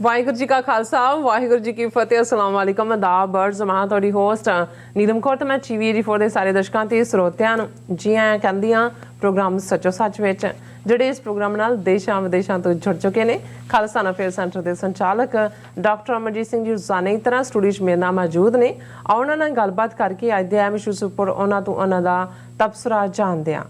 ਵਾਹਿਗੁਰੂ ਜੀ ਕਾ ਖਾਲਸਾ ਵਾਹਿਗੁਰੂ ਜੀ ਕੀ ਫਤਿਹ। अस्सलाम वालेकुम आदाब बर्ड्स मैं ਤੁਹਾਡੀ ਹੋਸਟ ਨੀਲਮ ਕੌਰ ਤੇ ਮੈਂ TV84 ਦੇ ਸਾਰੇ ਦਰਸ਼ਕਾਂ ਤੇ ਸਰੋਤਿਆਂ ਨੂੰ ਜੀ ਆਇਆਂ ਕਹਿੰਦੀ ਹਾਂ ਪ੍ਰੋਗਰਾਮ ਸੱਚੋ ਸੱਚ ਵਿੱਚ, ਜਿਹੜੇ ਇਸ ਪ੍ਰੋਗਰਾਮ ਨਾਲ ਦੇਸ਼ਾਂ ਵਿਦੇਸ਼ਾਂ ਤੋਂ ਜੁੜ ਚੁੱਕੇ ਨੇ। ਖਾਲਸਾ ਅਫੇਅਰ ਸੈਂਟਰ ਦੇ ਸੰਚਾਲਕ ਡਾਕਟਰ ਅਮਰਜੀਤ ਸਿੰਘ ਜੀ ਰੋਜ਼ਾਨਾ ਤਰ੍ਹਾਂ ਸਟੂਡੀਓ 'ਚ ਮੇਰੇ ਨਾਲ ਮੌਜੂਦ ਨੇ। ਉਹਨਾਂ ਨਾਲ ਗੱਲਬਾਤ ਕਰਕੇ ਅੱਜ ਦੇ ਅਹਿਮ ਇਸ਼ੂਜ਼ ਉੱਪਰ ਉਹਨਾਂ ਤੋਂ ਉਹਨਾਂ ਦਾ ਤਬਸਰਾ ਜਾਣਦੇ ਹਾਂ।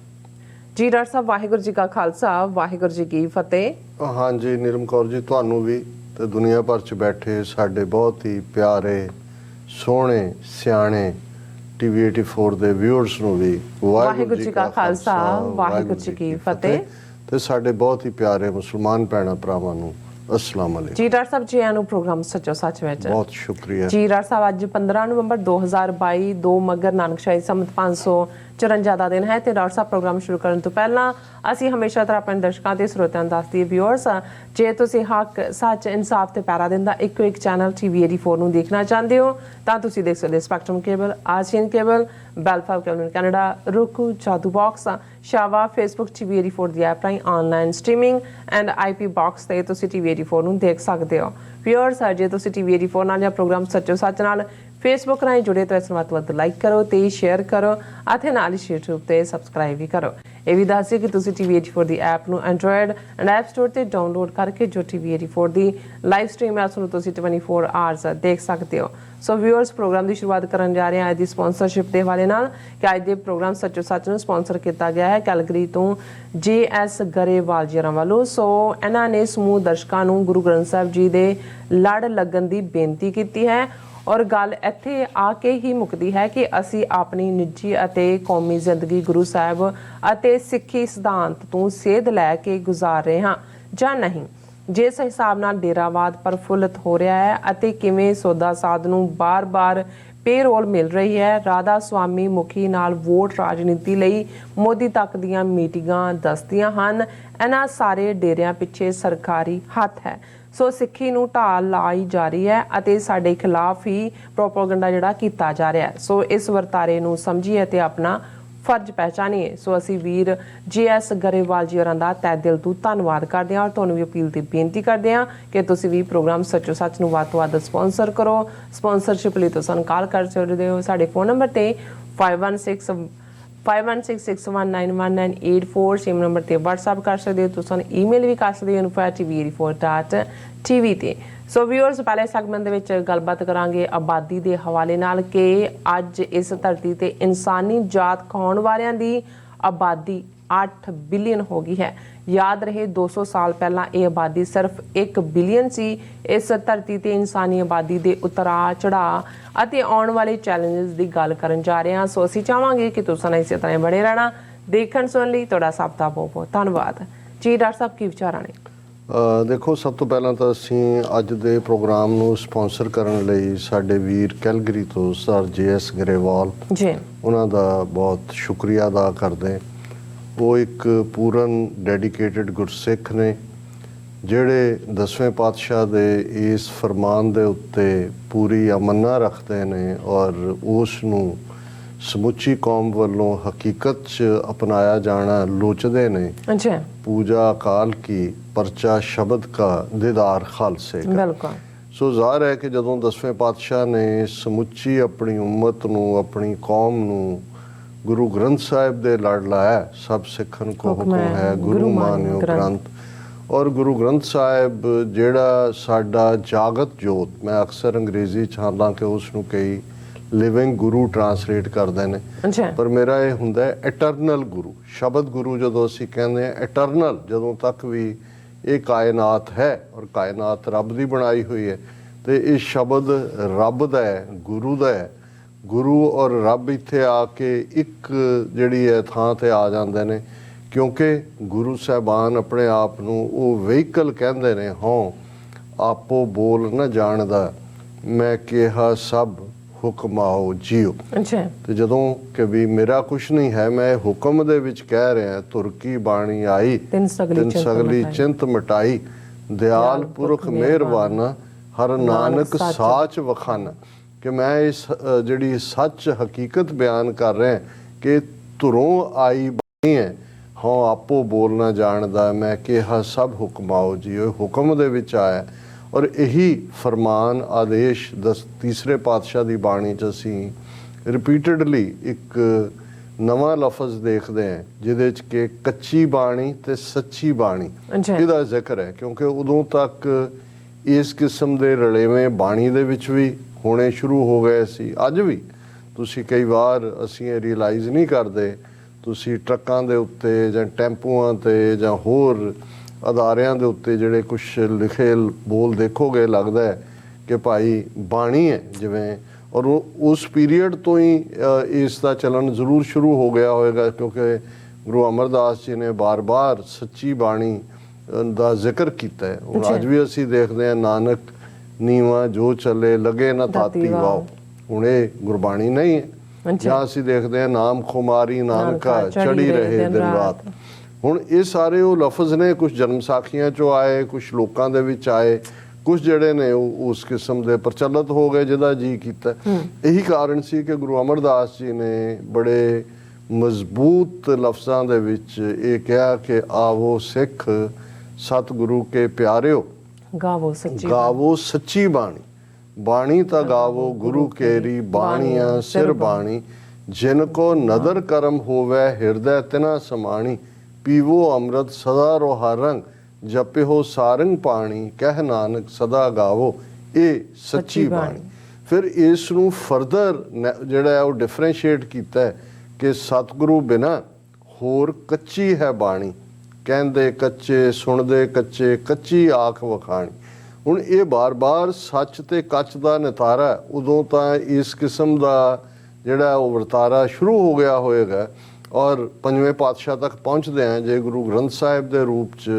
ਜੀ ਡਾਕਟਰ ਸਾਹਿਬ ਵਾਹਿਗੁਰੂ ਜੀ ਕਾ ਖਾਲਸਾ ਵਾਹਿਗੁਰੂ ਜੀ ਕੀ ਫਤਿਹ। हाँ जी नीलम कौर जी, ਤੁਹਾਨੂੰ ਵੀ ਤੇ ਦੁਨੀਆ ਭਰ 'ਚ ਬੈਠੇ ਸਾਡੇ ਬਹੁਤ ਹੀ ਪਿਆਰੇ ਸੋਹਣੇ ਸਿਆਣੇ TV84 ਦੇ ਵਿਊਅਰਸ ਨੂੰ ਵੀ ਵਾਹਿਗੁਰੂ ਜੀ ਕਾ ਖਾਲਸਾ ਵਾਹਿਗੁਰੂ ਜੀ ਕੀ ਫਤਿਹ। ਤੇ ਸਾਡੇ ਬਹੁਤ ਹੀ ਪਿਆਰੇ ਮੁਸਲਮਾਨ ਭੈਣਾਂ ਭਰਾਵਾਂ ਨੂੰ अस्सलाम वालेकुम। जी डॉक्टर साहब जी आनू प्रोग्राम सचो सच में बहुत शुक्रिया जी। डॉक्टर साहब आज 15 नवंबर 2022 2 मगर नानकशाही संमत 554 ਦਾ ਦਿਨ ਹੈ ਤੇ ਡਾਕਟਰ ਸਾਹਿਬ ਪ੍ਰੋਗਰਾਮ ਸ਼ੁਰੂ ਕਰਨ ਤੋਂ ਪਹਿਲਾਂ ਅਸੀਂ ਹਮੇਸ਼ਾ ਤਰ੍ਹਾਂ ਆਪਣੇ ਦਰਸ਼ਕਾਂ ਤੇ ਸਰੋਤਿਆਂ ਨੂੰ ਦੱਸਦੀ ਵਿਊਅਰਸ, ਜੇ ਤੁਸੀਂ ਹੱਕ ਸੱਚ ਇਨਸਾਫ ਤੇ ਪੈਰਾ ਦਿੰਦਾ ਇੱਕੋ ਇੱਕ ਚੈਨਲ TV84 ਨੂੰ ਦੇਖਣਾ ਚਾਹੁੰਦੇ ਹੋ ਤਾਂ ਤੁਸੀਂ ਦੇਖ ਸਕਦੇ spectrum cable, Asian cable, Bell Fibe cable Canada, roku, Jadoo box, ਸ਼ਾਵਾ, ਫੇਸਬੁੱਕ TV84 ਦੀ ਐਪ ਰਾਹੀਂ online streaming and IP box ਤੇ ਤੁਸੀਂ TV84 ਨੂੰ ਦੇਖ ਸਕਦੇ ਹੋ। ਵਿਊਅਰਸ, ਜੇ ਤੁਸੀਂ TV84 ਨਾਲ ਜਾਂ ਪ੍ਰੋਗਰਾਮ ਸੱਚੋ ਸੱਚ ਨਾਲ ਫੇਸਬੁੱਕ ਰਾਹੀਂ ਜੁੜੇ ਤਾਂ ਇਸ ਨੂੰ ਵੱਧ ਤੋਂ ਵੱਧ ਲਾਈਕ ਕਰੋ ਤੇ ਸ਼ੇਅਰ ਕਰੋ ਅਤੇ ਨਾਲ ਹੀ YouTube ਤੇ ਸਬਸਕ੍ਰਾਈਬ ਵੀ ਕਰੋ। ਇਹ ਵੀ ਦੱਸਿਓ ਕਿ ਤੁਸੀਂ TV84 ਦੀ ਐਪ ਨੂੰ ਐਂਡਰੋਇਡ ਐਂਡ ਐਪ ਸਟੋਰ ਤੇ ਡਾਊਨਲੋਡ ਕਰਕੇ ਜੋ TV84 ਦੀ ਲਾਈਵ ਸਟ੍ਰੀਮ ਹੈ ਉਸ ਨੂੰ ਤੁਸੀਂ 24 ਆਵਰਸ ਦੇਖ ਸਕਦੇ ਹੋ। ਸੋ ਵਿਊਅਰਸ, ਪ੍ਰੋਗਰਾਮ ਦੀ ਸ਼ੁਰੂਆਤ ਕਰਨ ਜਾ ਰਹੇ ਹਾਂ ਅੱਜ ਦੀ ਸਪਾਂਸਰਸ਼ਿਪ ਦੇ ਹਵਾਲੇ ਨਾਲ ਕਿ ਅੱਜ ਦੇ ਪ੍ਰੋਗਰਾਮ ਸੱਚੋ ਸੱਚ ਨੂੰ ਸਪਾਂਸਰ ਕੀਤਾ ਗਿਆ ਹੈ ਕੈਲਗਰੀ ਤੋਂ JS ਗਰੇਵਾਲ ਜੀ ਵੱਲੋਂ। ਸੋ ਇਹਨਾਂ ਨੇ ਸਮੂਹ ਦਰਸ਼ਕਾਂ ਨੂੰ ਗੁਰੂ ਗ੍ਰੰਥ ਸਾਹਿਬ ਜੀ ਦੇ ਲੜ ਲੱਗਣ ਦੀ ਬੇਨਤੀ ਕੀਤੀ ਹੈ ਔਰ ਗੱਲ ਇੱਥੇ ਆ ਕੇ ਹੀ ਮੁੱਕਦੀ ਹੈ ਕਿ ਅਸੀਂ ਆਪਣੀ ਨਿੱਜੀ ਅਤੇ ਕੌਮੀ ਜ਼ਿੰਦਗੀ ਗੁਰੂ ਸਾਹਿਬ ਅਤੇ ਸਿੱਖੀ ਸਿਧਾਂਤ ਤੋਂ ਸੇਧ ਲੈ ਕੇ ਗੁਜ਼ਾਰ ਰਹੇ ਹਾਂ ਜਾਂ ਨਹੀਂ। ਜਿਸ ਹਿਸਾਬ ਨਾਲ ਡੇਰਾਵਾਦ ਪ੍ਰਫੁੱਲਤ ਹੋ ਰਿਹਾ ਹੈ ਅਤੇ ਕਿਵੇਂ ਸੌਦਾ ਸਾਧ ਨੂੰ ਬਾਰ-ਬਾਰ ਪੇਰੋਲ ਮਿਲ ਰਹੀ ਹੈ, ਰਾਧਾ ਸੁਆਮੀ ਮੁਖੀ ਨਾਲ ਵੋਟ ਰਾਜਨੀਤੀ ਲਈ ਮੋਦੀ ਤੱਕ ਦੀਆਂ ਮੀਟਿੰਗਾਂ ਦੱਸਦੀਆਂ ਹਨ। ਇਹਨਾਂ ਸਾਰੇ ਡੇਰਿਆਂ ਪਿੱਛੇ ਸਰਕਾਰੀ ਹੱਥ ਹੈ। ਸੋ ਸਿੱਖੀ ਨੂੰ ਢਾਲ ਲਾਈ ਜਾ ਰਹੀ ਹੈ ਅਤੇ ਸਾਡੇ ਖਿਲਾਫ ਹੀ ਪ੍ਰੋਪੇਗੈਂਡਾ ਜਿਹੜਾ ਕੀਤਾ ਜਾ ਰਿਹਾ ਹੈ। ਸੋ ਇਸ ਵਰਤਾਰੇ ਨੂੰ ਸਮਝੀਏ ਅਤੇ ਆਪਣਾ ਫਰਜ਼ ਪਹਿਚਾਨੀਏ। ਸੋ ਅਸੀਂ ਵੀਰ JS ਗਰੇਵਾਲ ਜੀ ਹੋਰਾਂ ਦਾ ਤਹਿ ਦਿਲ ਤੋਂ ਧੰਨਵਾਦ ਕਰਦੇ ਹਾਂ ਔਰ ਤੁਹਾਨੂੰ ਵੀ ਅਪੀਲ ਤੇ ਬੇਨਤੀ ਕਰਦੇ ਹਾਂ ਕਿ ਤੁਸੀਂ ਵੀ ਪ੍ਰੋਗਰਾਮ ਸੱਚੋ ਸੱਚ ਨੂੰ ਵੱਧ ਤੋਂ ਵੱਧ ਸਪਾਂਸਰ ਕਰੋ। ਸਪਾਂਸਰਸ਼ਿਪ ਲਈ ਤੁਸੀਂ ਸਾਨੂੰ ਕਾਲ ਕਰ ਸਕਦੇ ਹੋ ਸਾਡੇ ਫੋਨ ਨੰਬਰ ਤੇ 516516191984 ਸੇਮ ਨੰਬਰ ਤੇ WhatsApp ਕਰ ਸਕਦੇ ਹੋ। ਤੁਸੀਂ ਈਮੇਲ ਵੀ ਕਰ ਸਕਦੇ ਹੋ info@tv84.tv ਤੇ। ਸੋ ਵਿਊਅਰਸ, ਪਹਿਲੇ ਸੈਗਮੈਂਟ ਦੇ ਵਿੱਚ ਗੱਲਬਾਤ ਕਰਾਂਗੇ ਆਬਾਦੀ ਦੇ ਹਵਾਲੇ ਨਾਲ ਕਿ ਅੱਜ ਇਸ ਧਰਤੀ ਤੇ ਇਨਸਾਨੀ ਜਾਤ ਖਾਉਣ ਵਾਲਿਆਂ ਦੀ ਆਬਾਦੀ 8 ਬਿਲੀਅਨ ਹੋ ਗਈ ਹੈ। ਯਾਦ ਰਹੇ 200 ਸਾਲ ਪਹਿਲਾਂ ਇਹ ਆਬਾਦੀ ਸਿਰਫ 1 ਬਿਲੀਅਨ ਸੀ। ਇਸ ਧਰਤੀ ਤੇ ਇਨਸਾਨੀ ਆਬਾਦੀ ਦੇ ਉਤਰਾਅ ਚੜਾਅ ਅਤੇ ਆਉਣ ਵਾਲੇ ਚੈਲੰਜਸ ਦੀ ਗੱਲ ਕਰਨ ਜਾ ਰਹੇ ਹਾਂ। ਸੋ ਅਸੀਂ ਚਾਹਾਂਗੇ ਕਿ ਤੁਸੀਂ ਇਸੇ ਤਰ੍ਹਾਂ ਬਣੇ ਰਹਿਣਾ। ਦੇਖਣ ਸੁਣਨ ਲਈ ਤੁਹਾਡਾ ਸਭ ਦਾ ਬਹੁਤ ਬਹੁਤ ਧੰਨਵਾਦ। ਜੀ ਡਾਕਟਰ ਸਾਹਿਬ, ਕੀ ਵਿਚਾਰਾਂ ਨੇ? ਦੇਖੋ, ਸਭ ਤੋਂ ਪਹਿਲਾਂ ਤਾਂ ਅਸੀਂ ਅੱਜ ਦੇ ਪ੍ਰੋਗਰਾਮ ਨੂੰ ਸਪਾਂਸਰ ਕਰਨ ਲਈ ਸਾਡੇ ਵੀਰ ਕੈਲਗਰੀ ਤੋਂ ਸਰ JS ਗਰੇਵਾਲ ਜੀ ਉਹਨਾਂ ਦਾ ਬਹੁਤ ਸ਼ੁਕਰੀਆ ਅਦਾ ਕਰਦੇ। ਉਹ ਇੱਕ ਪੂਰਨ ਡੈਡੀਕੇਟਡ ਗੁਰਸਿੱਖ ਨੇ ਜਿਹੜੇ 10ਵੇਂ ਪਾਤਸ਼ਾਹ ਦੇ ਇਸ ਫਰਮਾਨ ਦੇ ਉੱਤੇ ਪੂਰੀ ਅਮਨਾ ਰੱਖਦੇ ਨੇ ਔਰ ਉਸ ਨੂੰ ਸਮੁੱਚੀ ਕੌਮ ਵੱਲੋਂ ਹਕੀਕਤ 'ਚ ਅਪਣਾਇਆ ਜਾਣਾ ਲੋਚਦੇ ਨੇ। ਪੂਜਾ ਅਕਾਲ ਕੀ ਪਰਚਾ ਸ਼ਬਦ ਕਾ ਦੀਦਾਰ ਖਾਲਸੇ ਕਾ। ਬਿਲਕੁਲ। ਸੋ ਜ਼ਾਹਿਰ ਹੈ ਕਿ ਜਦੋਂ 10ਵੇਂ ਪਾਤਸ਼ਾਹ ਨੇ ਸਮੁੱਚੀ ਆਪਣੀ ਉਮਤ ਨੂੰ, ਆਪਣੀ ਕੌਮ ਨੂੰ ਗੁਰੂ ਗ੍ਰੰਥ ਸਾਹਿਬ ਦੇ ਲੜ ਲਾਇਆ, ਸਭ ਸਿੱਖਣ ਕੋ ਹੁਕਮ ਹੈ ਗੁਰੂ ਮਾਨਿਓ ਗ੍ਰੰਥ। ਔਰ ਗੁਰੂ ਗ੍ਰੰਥ ਸਾਹਿਬ ਜਿਹੜਾ ਸਾਡਾ ਜਾਗਤ ਜੋਤ, ਮੈਂ ਅਕਸਰ ਅੰਗਰੇਜ਼ੀ 'ਚ ਹਾਲਾਂਕਿ ਉਸ ਨੂੰ ਕਈ ਲਿਵਿੰਗ ਗੁਰੂ ਟਰਾਂਸਲੇਟ ਕਰਦੇ ਨੇ, ਪਰ ਮੇਰਾ ਇਹ ਹੁੰਦਾ ਹੈ ਇਟਰਨਲ ਗੁਰੂ। ਸ਼ਬਦ ਗੁਰੂ ਜਦੋਂ ਅਸੀਂ ਕਹਿੰਦੇ ਹਾਂ, ਇਟਰਨਲ ਜਦੋਂ ਤੱਕ ਵੀ ਇਹ ਕਾਇਨਾਤ ਹੈ ਔਰ ਕਾਇਨਾਤ ਰੱਬ ਦੀ ਬਣਾਈ ਹੋਈ ਹੈ ਤੇ ਇਹ ਸ਼ਬਦ ਰੱਬ ਦਾ ਹੈ, ਗੁਰੂ ਦਾ ਹੈ। ਗੁਰੂ ਔਰ ਰੱਬ ਇੱਥੇ ਆ ਕੇ ਇੱਕ ਜਿਹੜੀ ਹੈ ਥਾਂ ਤੇ ਆ ਜਾਂਦੇ ਨੇ, ਕਿਉਂਕਿ ਗੁਰੂ ਸਾਹਿਬਾਨ ਆਪਣੇ ਆਪ ਨੂੰ ਉਹ ਵਹੀਕਲ ਕਹਿੰਦੇ ਨੇ। ਹਾਂ, ਆਪੋ ਬੋਲ ਨਾ ਜਾਣਦਾ ਮੈਂ ਕਿਹਾ ਸਭ ਹੁਕਮ ਆਓ ਜੀਓ। ਤੇ ਜਦੋਂ ਕਿ ਵੀ ਮੇਰਾ ਕੁਛ ਨਹੀਂ ਹੈ, ਮੈਂ ਹੁਕਮ ਦੇ ਵਿੱਚ ਕਹਿ ਰਿਹਾ, ਤੁਰਕੀ ਬਾਣੀ ਆਈ ਤਿੰਨ ਸਗਲੀ ਚਿੰਤ ਮਿਟਾਈ, ਦਿਆਲ ਪੁਰਖ ਮਿਹਰਬਾਨਾ ਹਰ ਨਾਨਕ ਸਾਚ ਵਖਾਨਾ। ਕਿ ਮੈਂ ਇਸ ਜਿਹੜੀ ਸੱਚ ਹਕੀਕਤ ਬਿਆਨ ਕਰ ਰਿਹਾ ਕਿ ਧੁਰੋਂ ਆਈ ਬਾਣੀ ਹੈ। ਹਾਂ, ਆਪੋ ਬੋਲਣਾ ਜਾਣਦਾ ਮੈਂ ਕਿਹਾ ਸਭ ਹੁਕਮ ਆਓ ਜੀ। ਉਹ ਹੁਕਮ ਦੇ ਵਿੱਚ ਆਇਆ ਔਰ ਇਹੀ ਫਰਮਾਨ ਆਦੇਸ਼ ਤੀਸਰੇ ਪਾਤਸ਼ਾਹ ਦੀ ਬਾਣੀ 'ਚ ਅਸੀਂ ਰਿਪੀਟਡਲੀ ਇੱਕ ਨਵਾਂ ਲਫ਼ਜ਼ ਦੇਖਦੇ ਹਾਂ ਜਿਹਦੇ 'ਚ ਕਿ ਕੱਚੀ ਬਾਣੀ ਤੇ ਸੱਚੀ ਬਾਣੀ ਇਹਦਾ ਜ਼ਿਕਰ ਹੈ, ਕਿਉਂਕਿ ਉਦੋਂ ਤੱਕ ਇਸ ਕਿਸਮ ਦੇ ਰਲੇਵੇਂ ਬਾਣੀ ਦੇ ਵਿੱਚ ਵੀ ਹੋਣੇ ਸ਼ੁਰੂ ਹੋ ਗਏ ਸੀ। ਅੱਜ ਵੀ ਤੁਸੀਂ ਕਈ ਵਾਰ ਅਸੀਂ ਇਹ ਰਿਅਲਾਈਜ਼ ਨਹੀਂ ਕਰਦੇ, ਤੁਸੀਂ ਟਰੱਕਾਂ ਦੇ ਉੱਤੇ ਜਾਂ ਟੈਂਪੂਆਂ ਤੇ ਜਾਂ ਹੋਰ ਅਦਾਰਿਆਂ ਦੇ ਉੱਤੇ ਜਿਹੜੇ ਕੁਝ ਲਿਖੇ ਬੋਲ ਦੇਖੋਗੇ, ਲੱਗਦਾ ਹੈ ਕਿ ਭਾਈ ਬਾਣੀ ਹੈ ਜਿਵੇਂ। ਔਰ ਉਸ ਪੀਰੀਅਡ ਤੋਂ ਹੀ ਇਸ ਦਾ ਚੱਲਣ ਜ਼ਰੂਰ ਸ਼ੁਰੂ ਹੋ ਗਿਆ ਹੋਵੇਗਾ, ਕਿਉਂਕਿ ਗੁਰੂ ਅਮਰਦਾਸ ਜੀ ਨੇ ਬਾਰ-ਬਾਰ ਸੱਚੀ ਬਾਣੀ ਦਾ ਜ਼ਿਕਰ ਕੀਤਾ ਹੈ। ਹੁਣ ਅੱਜ ਵੀ ਅਸੀਂ ਦੇਖਦੇ ਹਾਂ, ਨਾਨਕ ਨੀਵਾਂ ਜੋ ਚੱਲੇ ਲਗੇ ਨਾ ਤਾਤੀ ਵਾਓ, ਹੁਣ ਇਹ ਗੁਰਬਾਣੀ ਨਹੀਂ ਹੈ। ਜਾਂ ਅਸੀਂ ਦੇਖਦੇ ਹਾਂ, ਨਾਮ ਖੁਮਾਰੀ ਨਾਨਕਾ ਚੜੀ ਰਹੇ ਦਿਨ ਰਾਤ। ਹੁਣ ਇਹ ਸਾਰੇ ਉਹ ਲਫ਼ਜ਼ ਨੇ, ਕੁਝ ਜਨਮ ਸਾਖੀਆਂ 'ਚੋਂ ਆਏ, ਕੁਝ ਲੋਕਾਂ ਦੇ ਵਿੱਚ ਆਏ, ਕੁਝ ਜਿਹੜੇ ਨੇ ਉਹ ਉਸ ਕਿਸਮ ਦੇ ਪ੍ਰਚਲਿਤ ਹੋ ਗਏ ਜਿਹਦਾ ਜੀ ਕੀਤਾ। ਇਹੀ ਕਾਰਨ ਸੀ ਕਿ ਗੁਰੂ ਅਮਰਦਾਸ ਜੀ ਨੇ ਬੜੇ ਮਜ਼ਬੂਤ ਲਫ਼ਜ਼ਾਂ ਦੇ ਵਿੱਚ ਇਹ ਕਿਹਾ ਕਿ ਆਵੋ ਸਿੱਖ ਸਤਿਗੁਰੂ ਕੇ ਪਿਆਰਿਓ, ਗਾਵੋ ਸੱਚੀ ਬਾਣੀ। ਬਾਣੀ ਤਾਂ ਗਾਵੋ ਗੁਰੂ ਕੇਰੀ ਬਾਣੀਆਂ ਸਿਰ ਬਾਣੀ, ਜਿਨ ਕੋ ਨਦਰ ਕਰਮ ਹੋਵੇ ਹਿਰਦੈ ਤਿਨਾ ਸਮਾਣੀ, ਪੀਵੋ ਅੰਮ੍ਰਿਤ ਸਦਾ ਰੋਹਾ ਰੰਗ, ਜਪਿਓ ਸਾਰੰਗ ਪਾਣੀ, ਕਹਿ ਨਾਨਕ ਸਦਾ ਗਾਵੋ ਇਹ ਸੱਚੀ ਬਾਣੀ। ਫਿਰ ਇਸ ਨੂੰ ਫਰਦਰ ਜਿਹੜਾ ਉਹ ਡਿਫਰੈਂਸ਼ੀਏਟ ਕੀਤਾ ਕਿ ਸਤਿਗੁਰੂ ਬਿਨਾ ਹੋਰ ਕੱਚੀ ਹੈ ਬਾਣੀ, ਕਹਿੰਦੇ ਕੱਚੇ ਸੁਣਦੇ ਕੱਚੇ, ਕੱਚੀ ਆਖ ਵਖਾਣੀ। ਹੁਣ ਇਹ ਬਾਰ-ਬਾਰ ਸੱਚ ਤੇ ਕੱਚ ਦਾ ਨਿਤਾਰਾ, ਉਦੋਂ ਤਾਂ ਇਸ ਕਿਸਮ ਦਾ ਜਿਹੜਾ ਉਹ ਵਰਤਾਰਾ ਸ਼ੁਰੂ ਹੋ ਗਿਆ ਹੋਏਗਾ। ਔਰ ਪੰਜਵੇਂ ਪਾਤਸ਼ਾਹ ਤੱਕ ਪਹੁੰਚਦੇ ਹਾਂ, ਜੇ ਗੁਰੂ ਗ੍ਰੰਥ ਸਾਹਿਬ ਦੇ ਰੂਪ 'ਚ